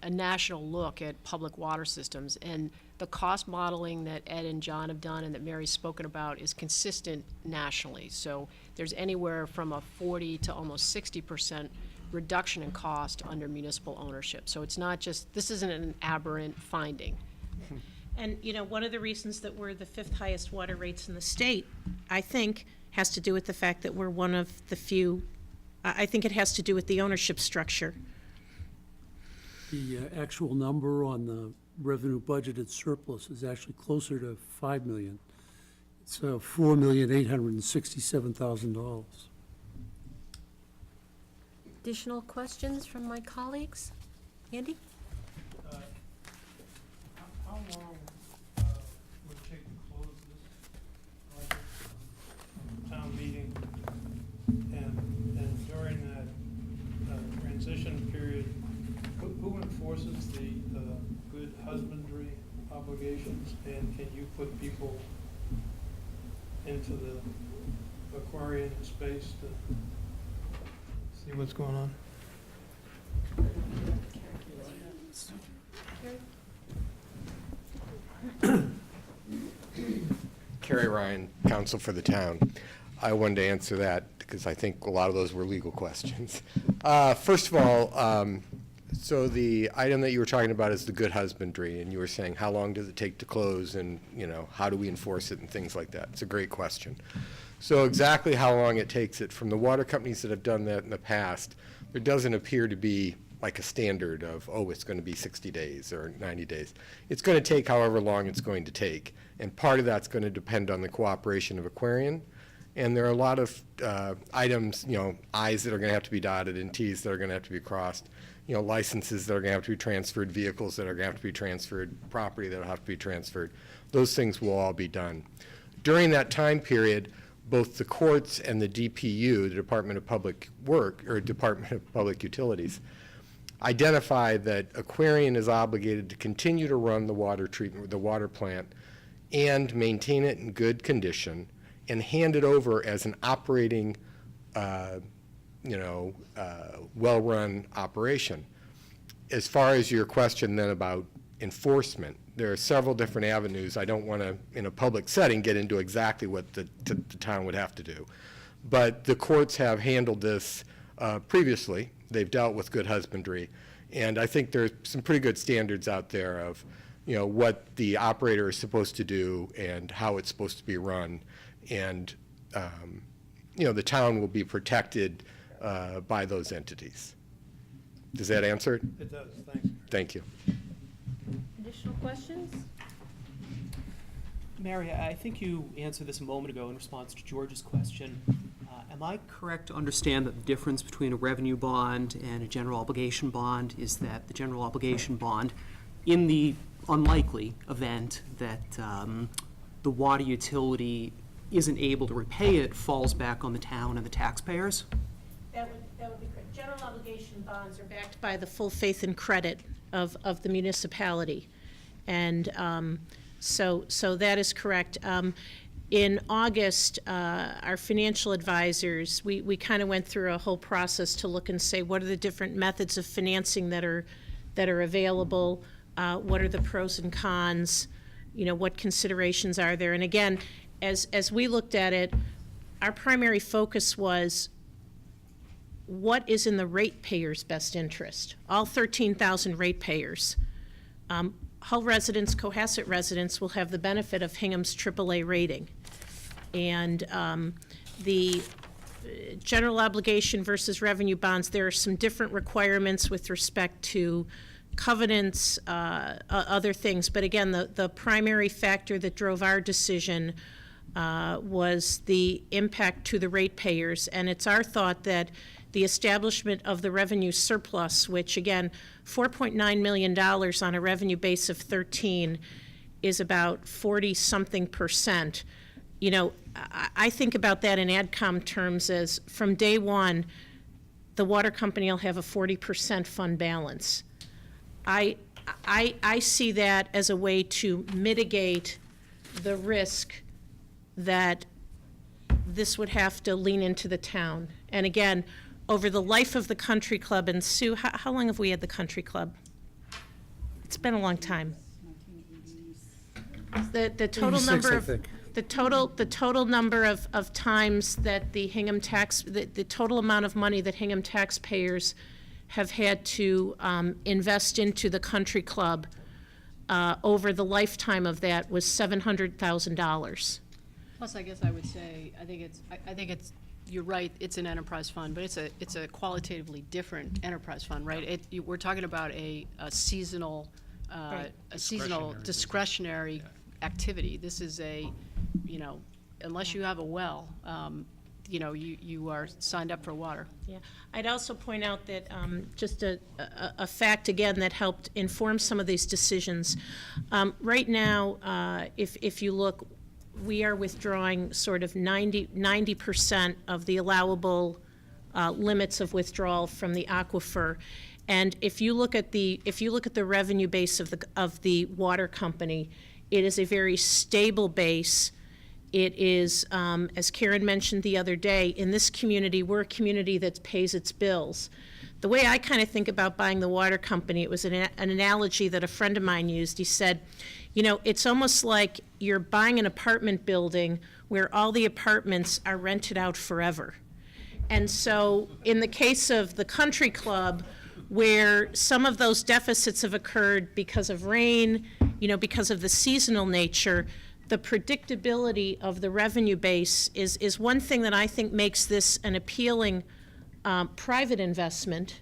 a national look at public water systems. And the cost modeling that Ed and John have done and that Mary's spoken about is consistent nationally. So there's anywhere from a 40 to almost 60% reduction in cost under municipal ownership. So it's not just, this isn't an aberrant finding. And, one of the reasons that we're the 5th highest water rates in the state, I think, has to do with the fact that we're one of the few. I think it has to do with the ownership structure. The actual number on the revenue budgeted surplus is actually closer to $5 million. It's $4,867,000. Additional questions from my colleagues? Andy? How long would it take to close this budget town meeting? And during that transition period, who enforces the good husbandry obligations? And can you put people into the aquarium space to see what's going on? Kerry Ryan, counsel for the town. I wanted to answer that because I think a lot of those were legal questions. First of all, so the item that you were talking about is the good husbandry, and you were saying how long does it take to close, and how do we enforce it and things like that. It's a great question. So exactly how long it takes it from the water companies that have done that in the past, there doesn't appear to be like a standard of, it's going to be 60 days or 90 days. It's going to take however long it's going to take, and part of that's going to depend on the cooperation of Aquarian. And there are a lot of items, I's that are going to have to be dotted and T's that are going to have to be crossed, licenses that are going to have to be transferred, vehicles that are going to have to be transferred, property that will have to be transferred. Those things will all be done. During that time period, both the courts and the DPU, the Department of Public Work, or Department of Public Utilities, identify that Aquarian is obligated to continue to run the water treatment, the water plant, and maintain it in good condition, and hand it over as an operating, well-run operation. As far as your question then about enforcement, there are several different avenues. I don't want to, in a public setting, get into exactly what the town would have to do. But the courts have handled this previously. They've dealt with good husbandry. And I think there's some pretty good standards out there of, what the operator is supposed to do and how it's supposed to be run. And, the town will be protected by those entities. Does that answer it? It does, thanks. Thank you. Additional questions? Mary, I think you answered this a moment ago in response to George's question. Am I correct to understand that the difference between a revenue bond and a general obligation bond is that the general obligation bond, in the unlikely event that the water utility isn't able to repay it, falls back on the town and the taxpayers? That would be correct. General obligation bonds are backed by the full faith and credit of the municipality. And so that is correct. In August, our financial advisors, we kind of went through a whole process to look and say, what are the different methods of financing that are available? What are the pros and cons? What considerations are there? And again, as we looked at it, our primary focus was what is in the ratepayers' best interest? All 13,000 ratepayers. Hull residents, Cohasset residents will have the benefit of Hingham's AAA rating. And the general obligation versus revenue bonds, there are some different requirements with respect to covenants, other things. But again, the primary factor that drove our decision was the impact to the ratepayers. And it's our thought that the establishment of the revenue surplus, which again, $4.9 million on a revenue base of 13 is about 40-something%. I think about that in AdCom terms as from day one, the water company will have a 40% fund balance. I see that as a way to mitigate the risk that this would have to lean into the town. And again, over the life of the country club, and Sue, how long have we had the country club? It's been a long time. The total 86, number I of think. the total number of times that the Hingham the total amount of money that Hingham taxpayers have had to invest into the country club over the lifetime of that was $700,000. Plus, I guess I would say, I think it's, you're right, it's an enterprise fund, but it's a qualitatively different enterprise fund, right? We're talking about a seasonal, Right. discretionary activity. This is unless you have a well, you are signed up for water. Yeah, I'd also point out that just a fact, again, that helped inform some of these decisions. Right now, if you look, we are withdrawing sort of 90% of the allowable limits of withdrawal from the aquifer. And if you look at the revenue base of the water company, it is a very stable base. It is, as Karen mentioned the other day, in this community, we're a community that pays its bills. The way I kind of think about buying the water company, it was an analogy that a friend of mine used. He said, it's almost like you're buying an apartment building where all the apartments are rented out forever. And so in the case of the country club, where some of those deficits have occurred because of rain, because of the seasonal nature, the predictability of the revenue base is one thing that I think makes this an appealing private investment,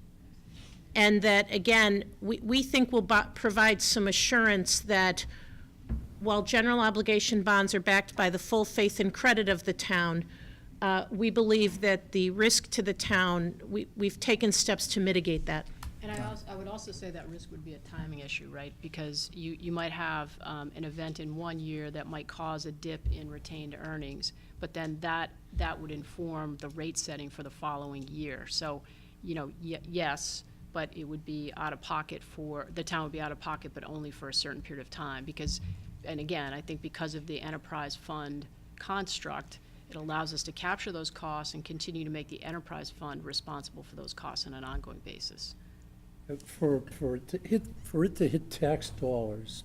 and that, again, we think will provide some assurance that while general obligation bonds are backed by the full faith and credit of the town, we believe that the risk to the town, we've taken steps to mitigate that. And I would also say that risk would be a timing issue, right? Because you might have an event in one year that might cause a dip in retained earnings, but then that would inform the rate setting for the following year. So, yes, but it would be out of pocket the town would be out of pocket, but only for a certain period of time. Because, and again, I think because of the enterprise fund construct, it allows us to capture those costs and continue to make the enterprise fund responsible for those costs on an ongoing basis. For it to hit tax dollars,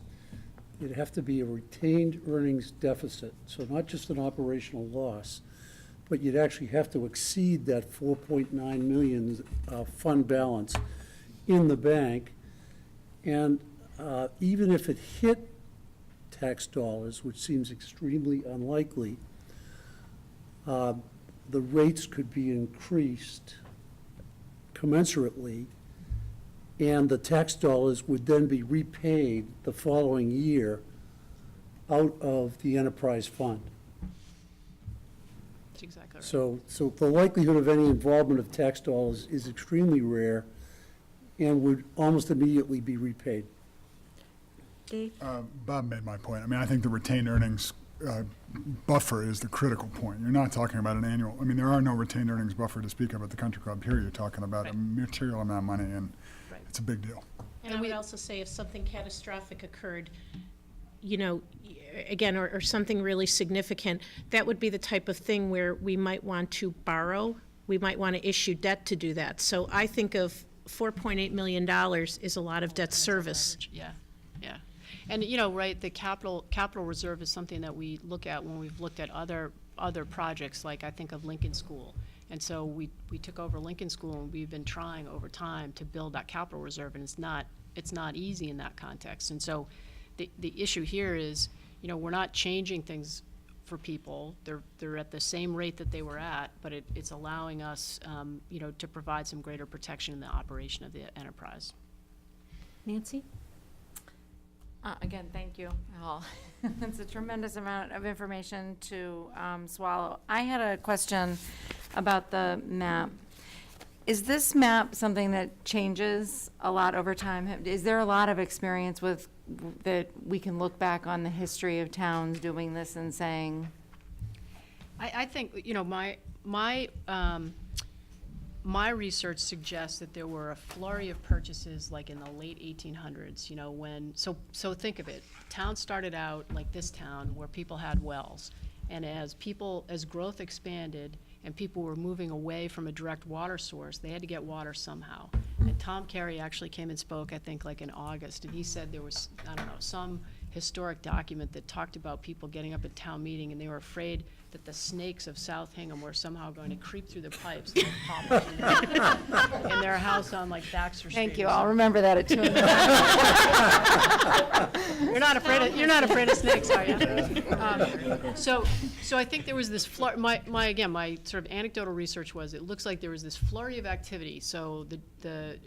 it'd have to be a retained earnings deficit, so not just an operational loss, but you'd actually have to exceed that 4.9 million fund balance in the bank. And even if it hit tax dollars, which seems extremely unlikely, the rates could be increased commensurately, and the tax dollars would then be repaid the following year out of the enterprise fund. That's exactly right. So the likelihood of any involvement of tax dollars is extremely rare and would almost immediately be repaid. Dave? Bob made my point. I mean, I think the retained earnings buffer is the critical point. You're not talking about an annual, I mean, there are no retained earnings buffer to speak of at the country club here. You're talking about a Right. material amount of money, and Right. it's a big deal. And I would also say if something catastrophic occurred, you know, again, or something really significant, that would be the type of thing where we might want to borrow. We might want to issue debt to do that. So I think of $4.8 million is a lot of debt service. Yeah, yeah. And, you know, right, the capital reserve is something that we look at when we've looked at other projects, like I think of Lincoln School. And so we took over Lincoln School, and we've been trying over time to build that capital reserve, and it's not easy in that context. And so the issue here is, you know, we're not changing things for people. They're at the same rate that they were at, but it's allowing us, you know, to provide some greater protection in the operation of the enterprise. Nancy? Again, thank you all. It's a tremendous amount of information to swallow. I had a question about the map. Is this map something that changes a lot over time? Is there a lot of experience with that we can look back on the history of towns doing this and saying? I think, you know, my research suggests that there were a flurry of purchases like in the late 1800s, you know, so think of it. Towns started out like this town where people had wells. And as growth expanded and people were moving away from a direct water source, they had to get water somehow. And Tom Carey actually came and spoke, I think, like in August, and he said there was, I don't know, some historic document that talked about people getting up at town meeting and they were afraid that the snakes of South Hingham were somehow going to creep through the pipes and pop up in their house on like Baxter Street. Thank you, I'll remember that at 2 in the morning. You're not afraid of snakes, are you? So I think there was this flurry, my sort of anecdotal research was, it looks like there was this flurry of activity. So the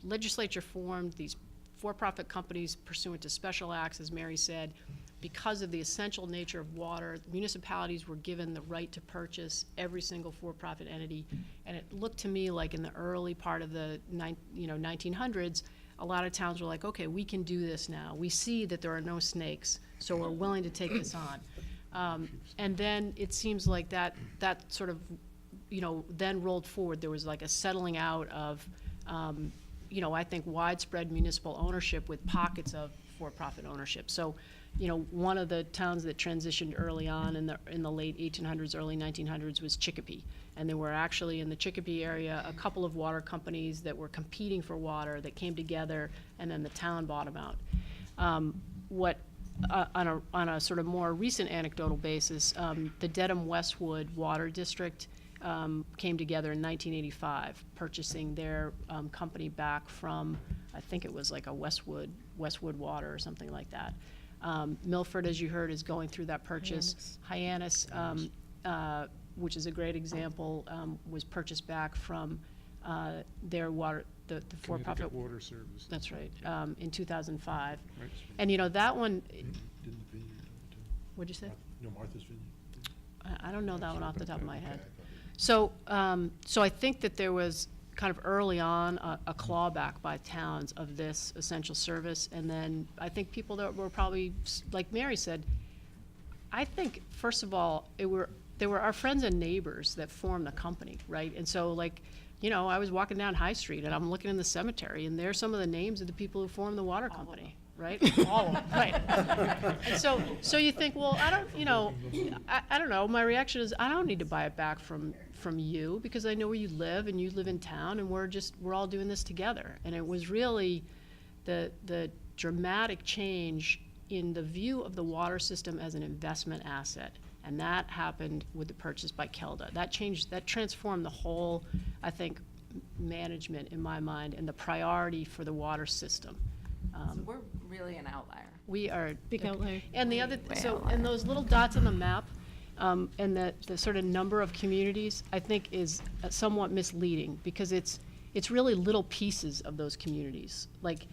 legislature formed these for-profit companies pursuant to special acts, as Mary said. Because of the essential nature of water, municipalities were given the right to purchase every single for-profit entity. And it looked to me like in the early part of the 1900s, a lot of towns were like, okay, we can do this now. We see that there are no snakes, so we're willing to take this on. And then it seems like that sort of, you know, then rolled forward. There was like a settling out of, you know, I think widespread municipal ownership with pockets of for-profit ownership. So, you know, one of the towns that transitioned early on in the late 1800s, early 1900s was Chicopee. And there were actually in the Chicopee area a couple of water companies that were competing for water that came together, and then the town bought them out. On a sort of more recent anecdotal basis, the Dedham-Westwood Water District came together in 1985, purchasing their company back from, I think it was like a Westwood Water or something like that. Milford, as you heard, is going through that purchase. Hyannis, which is a great example, was purchased back from their water, the for-profit. Connecticut Water Service. That's right, in 2005. Right. And, you know, that one, Didn't the Vineyard do it too? what'd you say? No, Martha's Vineyard? I don't know that one off the top of my head. So I think that there was kind of early on a clawback by towns of this essential service, and then I think people that were probably, like Mary said, I think, first of all, they were our friends and neighbors that formed the company, right? And so, like, you know, I was walking down High Street and I'm looking in the cemetery, and there's some of the names of the people who formed the water company. Right? All of them, right. And so you think, well, I don't know, my reaction is, I don't need to buy it back from from you, because I know where you live, and you live in town, and we're all doing this together. And it was really the dramatic change in the view of the water system as an investment asset. And that happened with the purchase by Kelda. That transformed the whole, I think, management in my mind, and the priority for the water system. So we're really an outlier. We are. Big outlier. And the Way, other, way so, outlier. and those little dots on the map, and the sort of number of communities, I think is somewhat misleading, because it's really little pieces of those communities. Like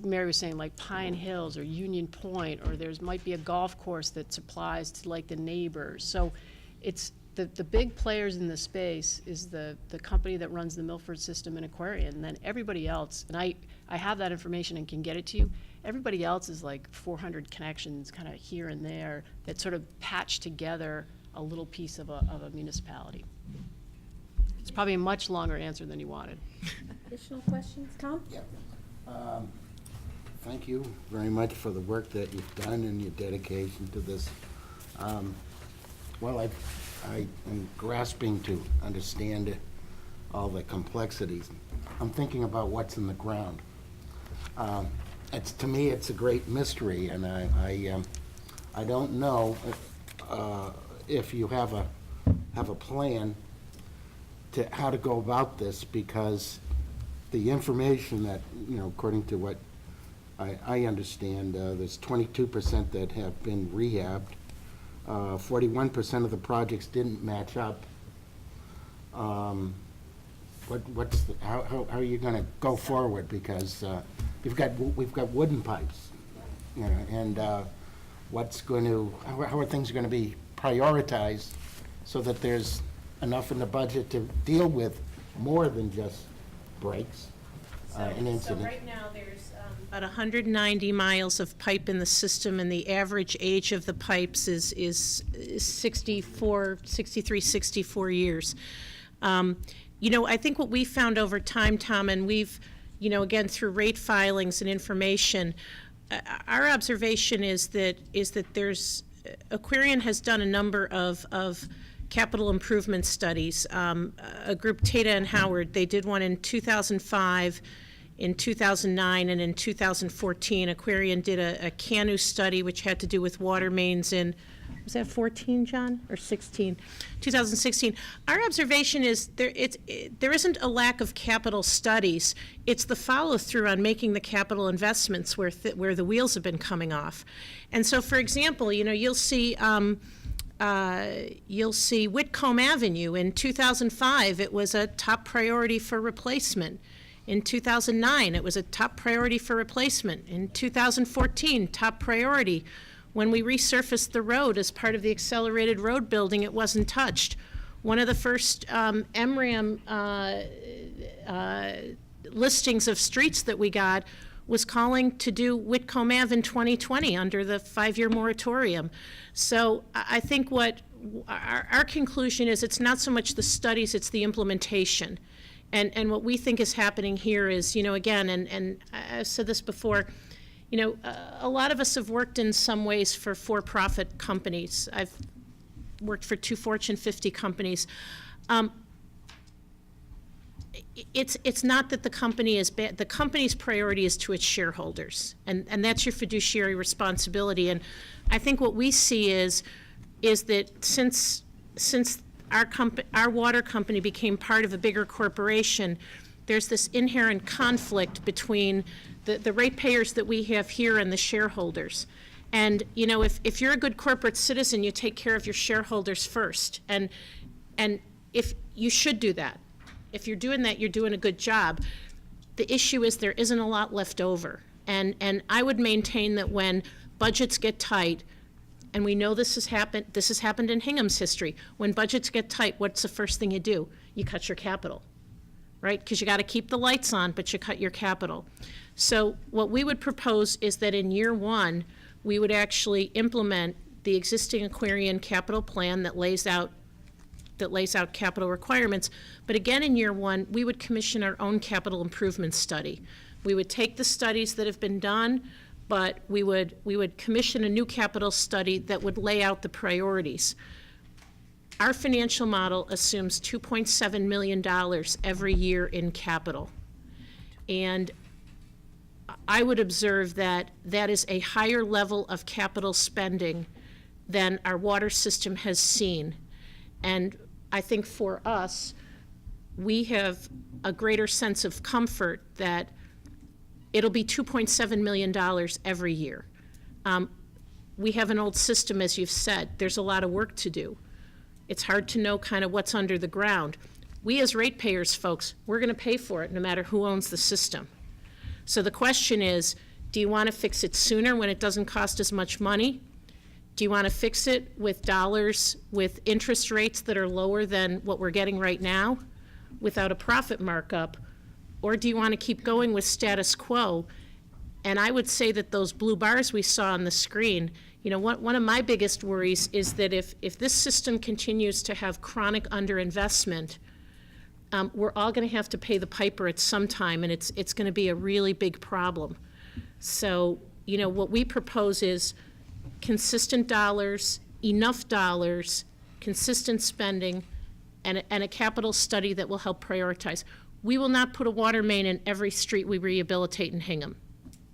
Mary was saying, like Pine Hills or Union Point, or might be a golf course that supplies to like the neighbors. So it's, the big players in the space is the company that runs the Milford system and Aquarian, and then everybody else, and I have that information and can get it to you. Everybody else is like 400 connections kind of here and there that sort of patch together a little piece of a municipality. It's probably a much longer answer than you wanted. Additional questions, Tom? Thank you very much for the work that you've done and your dedication to this. Well, I am grasping to understand all the complexities. I'm thinking about what's in the ground. To me, it's a great mystery, and I don't know if you have a plan to how to go about this, because the information that, according to what I understand, there's 22% that have been rehabbed. 41% of the projects didn't match up. How are you going to go forward? Because we've got wooden pipes, and how are things going to be prioritized so that there's enough in the budget to deal with more than just breaks and So incidents? right now, there's about 190 miles of pipe in the system, and the average age of the pipes is 63, 64 years. I think what we found over time, Tom, and we've, again, through rate filings and information, our observation is that there's, Aquarian has done a number of capital improvement studies. A group, Tata and Howard, they did one in 2005, in 2009, and in 2014. Aquarian did a CANU study, which had to do with water mains in, was that 14, John, or 16? 2016. Our observation is there isn't a lack of capital studies. It's the follow-through on making the capital investments where the wheels have been coming off. And so, for example, you'll see Whitcomb Avenue. In 2005, it was a top priority for replacement. In 2009, it was a top priority for replacement. In 2014, top priority. When we resurfaced the road as part of the accelerated road building, it wasn't touched. One of the first MRAM listings of streets that we got was calling to do Whitcomb Ave in 2020 under the 5-year moratorium. So I think what our conclusion is, it's not so much the studies, it's the implementation. And what we think is happening here is, again, and I've said this before, a lot of us have worked in some ways for for-profit companies. I've worked for 2 Fortune 50 companies. It's not that the company is bad. The company's priority is to its shareholders, and that's your fiduciary responsibility. And I think what we see is that since our water company became part of a bigger corporation, there's this inherent conflict between the ratepayers that we have here and the shareholders. And, if you're a good corporate citizen, you take care of your shareholders first. And if you should do that. If you're doing that, you're doing a good job. The issue is there isn't a lot left over. And I would maintain that when budgets get tight, and we know this has happened in Hingham's history, when budgets get tight, what's the first thing you do? You cut your capital, right? Because you got to keep the lights on, but you cut your capital. So what we would propose is that in year 1, we would actually implement the existing Aquarian capital plan that lays out capital requirements. But again, in year 1, we would commission our own capital improvement study. We would take the studies that have been done, but we would commission a new capital study that would lay out the priorities. our financial model assumes $2.7 million every year in capital. And I would observe that that is a higher level of capital spending than our water system has seen. And I think for us, we have a greater sense of comfort that it'll be $2.7 million every year. We have an old system, as you've said. There's a lot of work to do. It's hard to know kind of what's under the ground. We as ratepayers, folks, we're going to pay for it no matter who owns the system. So the question is, do you want to fix it sooner when it doesn't cost as much money? Do you want to fix it with dollars with interest rates that are lower than what we're getting right now without a profit markup? Or do you want to keep going with status quo? And I would say that those blue bars we saw on the screen, you know, one of my biggest worries is that if this system continues to have chronic underinvestment, we're all going to have to pay the piper at some time, and it's going to be a really big problem. So, you know, what we propose is consistent dollars, enough dollars, consistent spending, and a capital study that will help prioritize. We will not put a water main in every street we rehabilitate in Hingham.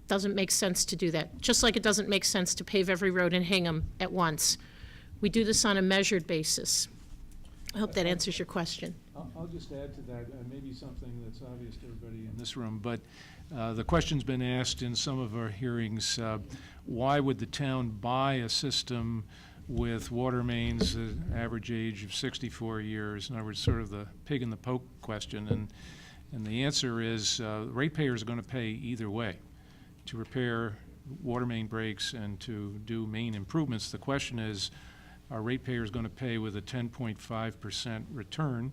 Doesn't make sense to do that. Just like it doesn't make sense to pave every road in Hingham at once. We do this on a measured basis. I hope that answers your question. I'll just add to that, maybe something that's obvious to everybody in this room, but the question's been asked in some of our hearings, why would the town buy a system with water mains, average age of 64 years? In other words, sort of the pig in the poke question, and the answer is ratepayers are going to pay either way to repair water main breaks and to do main improvements. The question is, are ratepayers going to pay with a 10.5% return,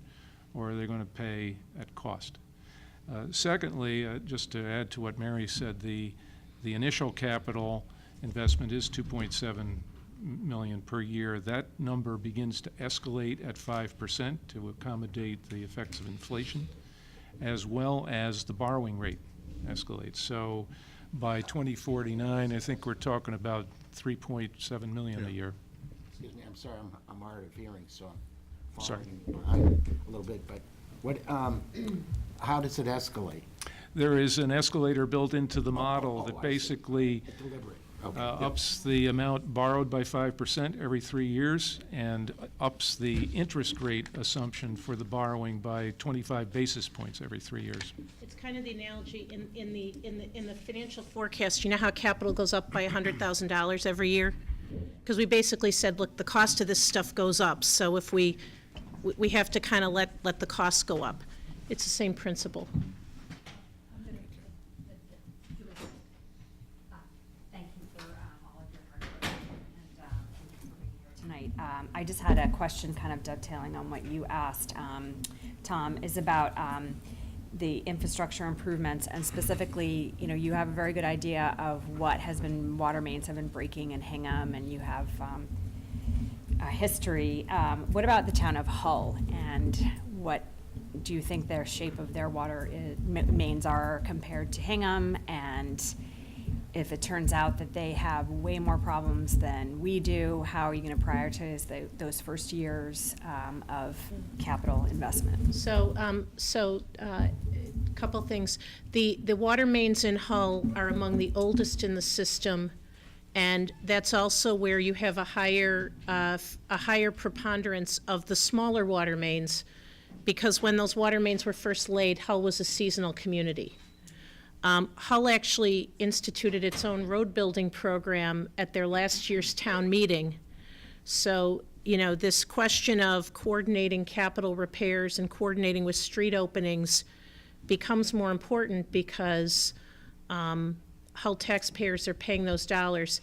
or are they going to pay at cost? Secondly, just to add to what Mary said, the initial capital investment is $2.7 million per year. That number begins to escalate at 5% to accommodate the effects of inflation, as well as the borrowing rate escalates. So by 2049, I think we're talking about $3.7 million a year. Excuse me, I'm sorry, I'm hard of hearing, so I'm Sorry. following behind a little bit, but what, how does it escalate? There is an escalator built into the model I that see. basically Delivery. Okay. ups the amount borrowed by 5% every 3 years and ups the interest rate assumption for the borrowing by 25 basis points every 3 years. It's kind of the analogy in the financial forecast. You know how capital goes up by $100,000 every year? Because we basically said, look, the cost of this stuff goes up, so if we have to kind of let the costs go up. It's the same principle. Thank you for all of your hard work and thank you for being here tonight. I just had a question kind of dovetailing on what you asked, Tom, is about the infrastructure improvements, and specifically, you know, you have a very good idea of what water mains have been breaking in Hingham, and you have a history. What about the town of Hull, and what do you think their shape of their water mains are compared to Hingham? And if it turns out that they have way more problems than we do, how are you going to prioritize those first years of capital investment? So, couple things. The water mains in Hull are among the oldest in the system, and that's also where you have a higher preponderance of the smaller water mains, because when those water mains were first laid, Hull was a seasonal community. Hull actually instituted its own road building program at their last year's town meeting. So, you know, this question of coordinating capital repairs and coordinating with street openings becomes more important because Hull taxpayers are paying those dollars.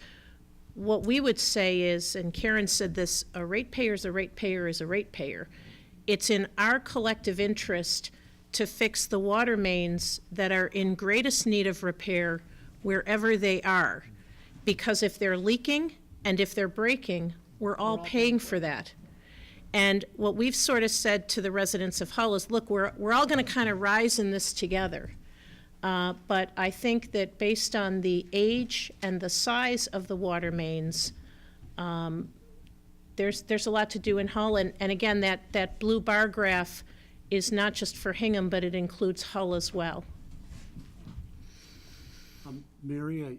What we would say is, and Karen said this, a ratepayer is a ratepayer is a ratepayer. It's in our collective interest to fix the water mains that are in greatest need of repair wherever they are. Because if they're leaking and if they're breaking, we're all paying for that. And what we've sort of said to the residents of Hull is, look, we're all going to kind of rise in this together. But I think that based on the age and the size of the water mains, there's a lot to do in Hull, and again, that blue bar graph is not just for Hingham, but it includes Hull as well. Mary,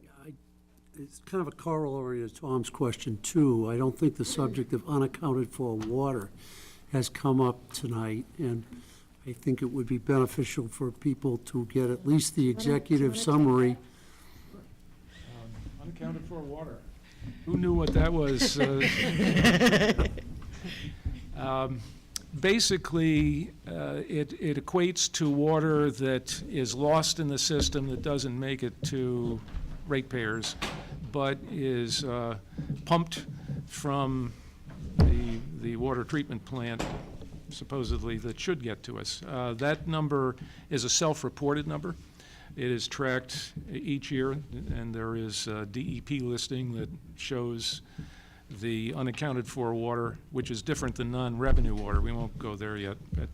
it's kind of a corollary to Tom's question, too. I don't think the subject of unaccounted for water has come up tonight, and I think it would be beneficial for people to get at least the executive summary. Unaccounted for water. Who knew what that was? Basically, it equates to water that is lost in the system that doesn't make it to ratepayers, but is pumped from the water treatment plant, supposedly, that should get to us. That number is a self-reported number. It is tracked each year, and there is a DEP listing that shows the unaccounted for water, which is different than non-revenue water. We won't go there yet. But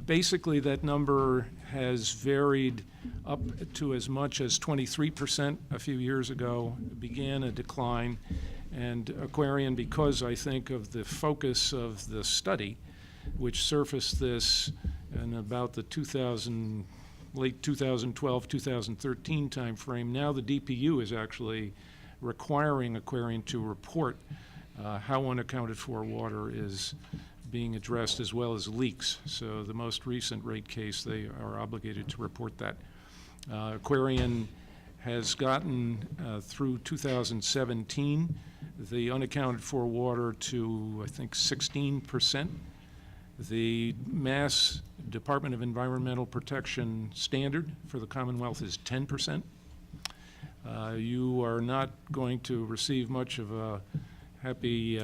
basically, that number has varied up to as much as 23% a few years ago. It began a decline. And Aquarian, because I think of the focus of the study, which surfaced this in about the late 2012, 2013 timeframe, now the DPU is actually requiring Aquarian to report how unaccounted for water is being addressed, as well as leaks. So the most recent rate case, they are obligated to report that. Aquarian has gotten through 2017 the unaccounted for water to, I think, 16%. The Mass Department of Environmental Protection standard for the Commonwealth is 10%. You are not going to receive much of a happy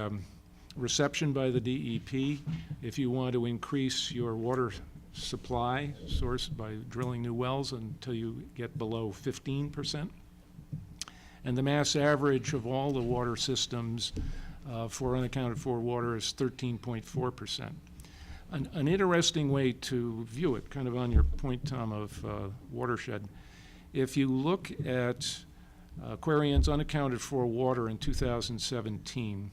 reception by the DEP if you want to increase your water supply source by drilling new wells until you get below 15%. And the mass average of all the water systems for unaccounted for water is 13.4%. An interesting way to view it, kind of on your point, Tom, of watershed, if you look at Aquarian's unaccounted for water in 2017,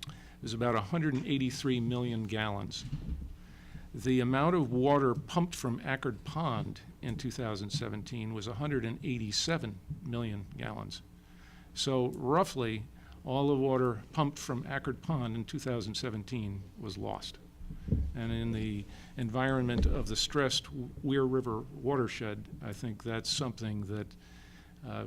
it was about 183 million gallons. The amount of water pumped from Ackerd Pond in 2017 was 187 million gallons. So roughly, all the water pumped from Ackerd Pond in 2017 was lost. And in the environment of the stressed Weir River watershed, I think that's something that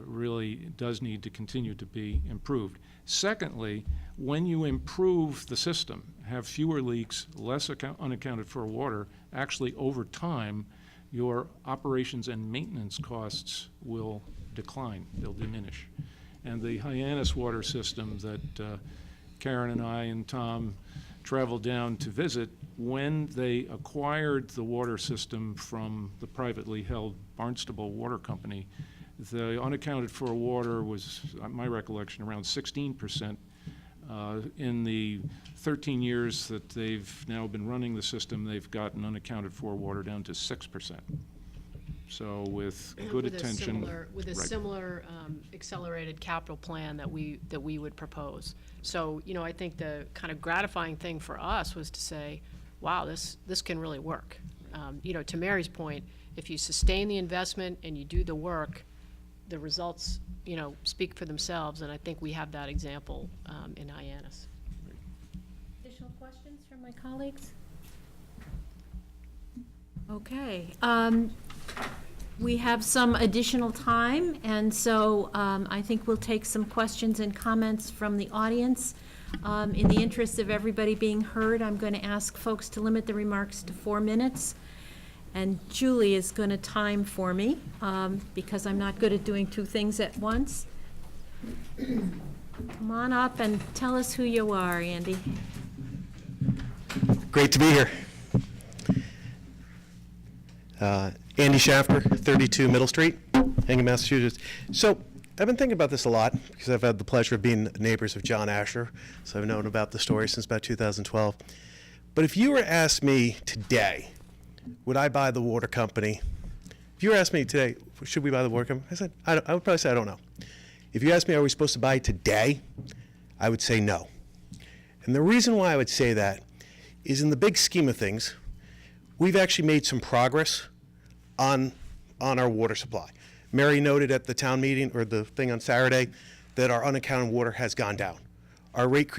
really does need to continue to be improved. Secondly, when you improve the system, have fewer leaks, less unaccounted for water, actually over time, your operations and maintenance costs will decline, they'll diminish. And the Hyannis water system that Karen and I and Tom traveled down to visit, when they acquired the water system from the privately held Barnstable Water Company, the unaccounted for water was, my recollection, around 16%. In the 13 years that they've now been running the system, they've gotten unaccounted for water down to 6%. So with good attention. With a similar accelerated capital plan that we would propose. So, you know, I think the kind of gratifying thing for us was to say, wow, this can really work. You know, to Mary's point, if you sustain the investment and you do the work, the results, you know, speak for themselves, and I think we have that example in Hyannis. Additional questions from my colleagues? Okay. We have some additional time, and so I think we'll take some questions and comments from the audience. In the interest of everybody being heard, I'm going to ask folks to limit the remarks to 4 minutes. And Julie is going to time for me, because I'm not good at doing 2 things at once. Come on up and tell us who you are, Andy. Great to be here. Andy Shafter, 32 Middle Street, Hingham, Massachusetts. So I've been thinking about this a lot because I've had the pleasure of being neighbors of John Asher, so I've known about the story since about 2012. But if you were to ask me today, would I buy the water company? If you were to ask me today, should we buy the water company? I would probably say I don't know. If you ask me, are we supposed to buy today? I would say no. And the reason why I would say that is in the big scheme of things, we've actually made some progress on our water supply. Mary noted at the town meeting, or the thing on Saturday, that our unaccounted water has gone down. Our rate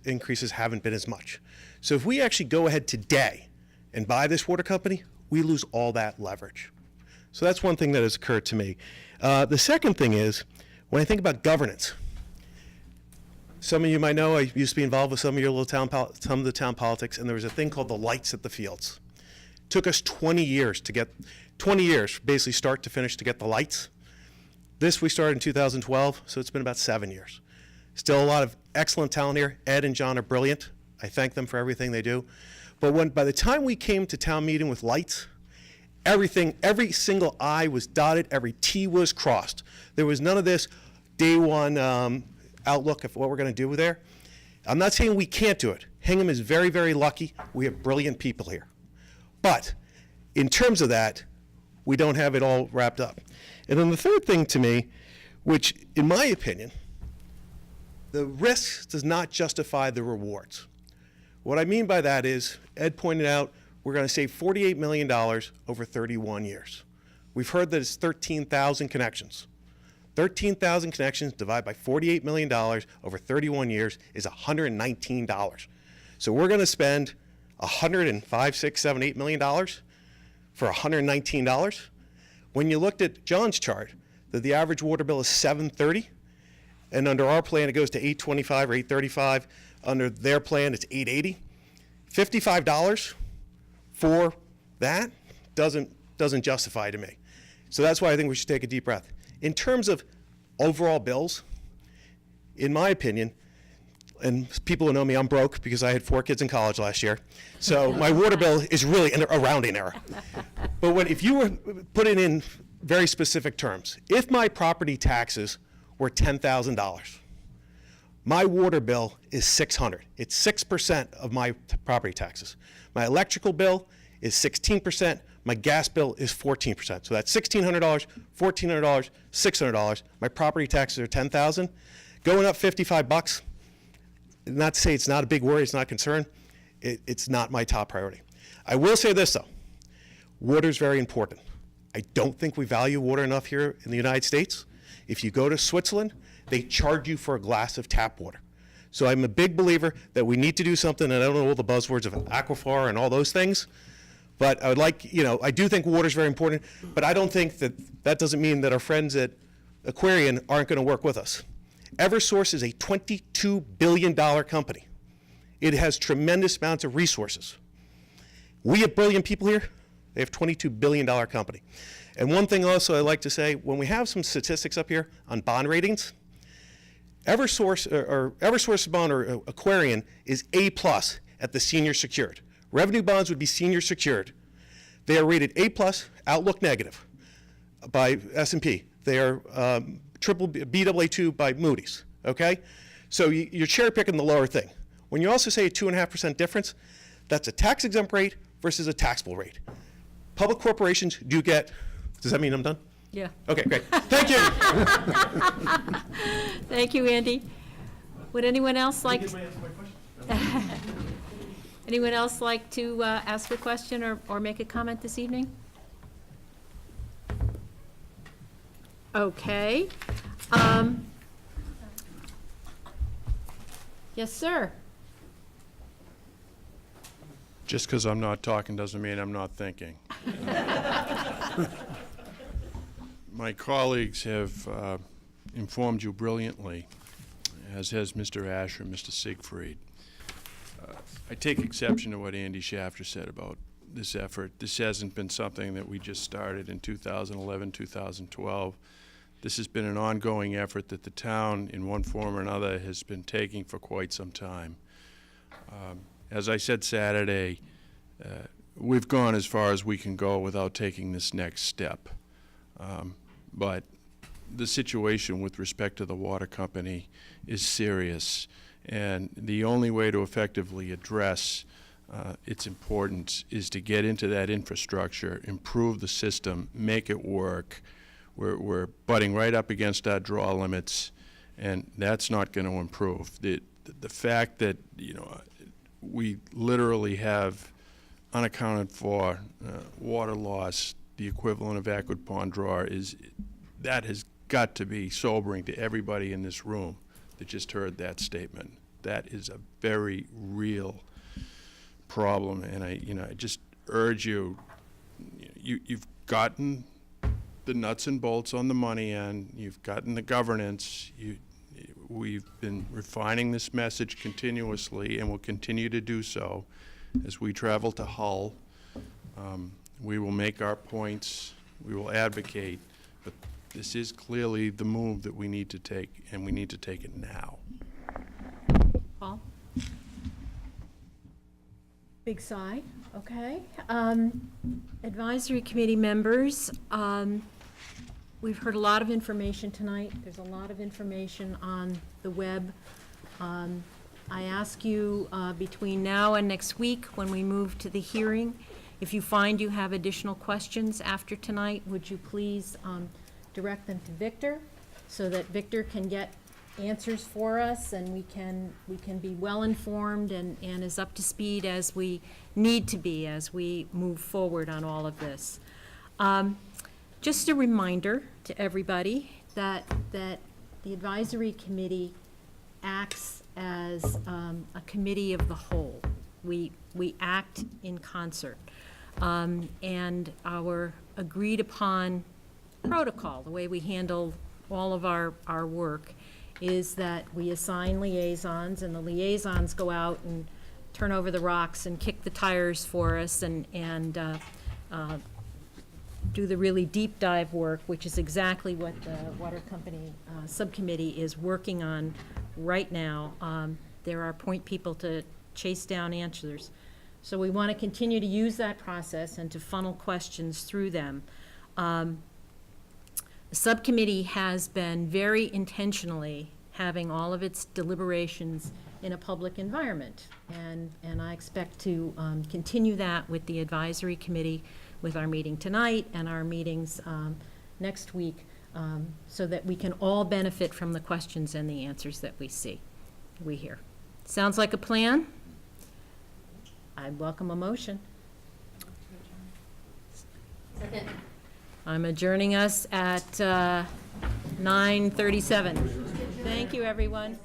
increases haven't been as much. So if we actually go ahead today and buy this water company, we lose all that leverage. So that's one thing that has occurred to me. The second thing is, when I think about governance, some of you might know I used to be involved with some of your little some of the town politics, and there was a thing called the lights at the fields. It took us 20 years to get, 20 years, basically start to finish, to get the lights. This we started in 2012, so it's been about 7 years. Still a lot of excellent talent here. Ed and John are brilliant. I thank them for everything they do. But by the time we came to town meeting with lights, everything, every single I was dotted, every T was crossed. There was none of this day one outlook of what we're going to do there. I'm not saying we can't do it. Hingham is very, very lucky. We have brilliant people here. But in terms of that, we don't have it all wrapped up. And then the third thing to me, which in my opinion, the risk does not justify the rewards. What I mean by that is, Ed pointed out, we're going to save $48 million over 31 years. We've heard that it's 13,000 connections. 13,000 connections divided by $48 million over 31 years is $119. So we're going to spend $105, $6, $7, $8 million for $119. When you looked at John's chart, that the average water bill is $730, and under our plan it goes to $825 or $835. Under their plan it's $880. $55 for that doesn't justify to me. So that's why I think we should take a deep breath. In terms of overall bills, in my opinion, and people who know me, I'm broke because I had 4 kids in college last year. So my water bill is really a rounding error. But if you were put it in very specific terms, if my property taxes were $10,000, my water bill is $600. It's 6% of my property taxes. My electrical bill is 16%. My gas bill is 14%. So that's $1,600, $1,400, $600. My property taxes are $10,000. Going up $55. Not to say it's not a big worry, it's not a concern. It's not my top priority. I will say this though, water is very important. I don't think we value water enough here in the United States. If you go to Switzerland, they charge you for a glass of tap water. So I'm a big believer that we need to do something, and I don't know all the buzzwords of aquifer and all those things, but I would like, I do think water is very important, but I don't think that doesn't mean that our friends at Aquarian aren't going to work with us. Eversource is a $22 billion company. It has tremendous amounts of resources. We have brilliant people here. They have $22 billion company. And one thing also I'd like to say, when we have some statistics up here on bond ratings, Eversource bond or Aquarian is A+ at the senior secured. Revenue bonds would be senior secured. They are rated A+, outlook negative by S&P. They are Baa2 by Moody's, okay? So you're cherry picking the lower thing. When you also say a 2.5% difference, that's a tax exempt rate versus a taxable rate. Public corporations do get, does that mean I'm done? Yeah. Okay, great. Thank you. Thank you, Andy. Would anyone else like? Anyone else like to ask a question or make a comment this evening? Okay. Yes, sir. Just because I'm not talking doesn't mean I'm not thinking. My colleagues have informed you brilliantly, as has Mr. Asher and Mr. Siegfried. I take exception to what Andy Shafter said about this effort. This hasn't been something that we just started in 2011, 2012. This has been an ongoing effort that the town, in one form or another, has been taking for quite some time. As I said Saturday, we've gone as far as we can go without taking this next step. But the situation with respect to the water company is serious, and the only way to effectively address its importance is to get into that infrastructure, improve the system, make it work. We're butting right up against our draw limits, and that's not going to improve. the fact that, we literally have unaccounted for water loss, the equivalent of Aquid Pond Draw, that has got to be sobering to everybody in this room that just heard that statement. That is a very real problem, and I just urge you, you've gotten the nuts and bolts on the money end, you've gotten the governance, we've been refining this message continuously and will continue to do so as we travel to Hull. We will make our points, we will advocate, but this is clearly the move that we need to take, and we need to take it now. Paul? Big sigh, okay. Advisory committee members, we've heard a lot of information tonight. There's a lot of information on the web. I ask you, between now and next week, when we move to the hearing, if you find you have additional questions after tonight, would you please direct them to Victor, so that Victor can get answers for us, and we can be well-informed and as up to speed as we need to be as we move forward on all of this. Just a reminder to everybody that the advisory committee acts as a committee of the whole. We act in concert. And our agreed-upon protocol, the way we handle all of our work, is that we assign liaisons, and the liaisons go out and turn over the rocks and kick the tires for us and do the really deep dive work, which is exactly what the Water Company Subcommittee is working on right now. There are point people to chase down answers. So we want to continue to use that process and to funnel questions through them. The subcommittee has been very intentionally having all of its deliberations in a public environment. And I expect to continue that with the advisory committee, with our meeting tonight and our meetings next week, so that we can all benefit from the questions and the answers that we hear. Sounds like a plan? I welcome a motion. Second. I'm adjourning us at 9:37. Thank you, everyone.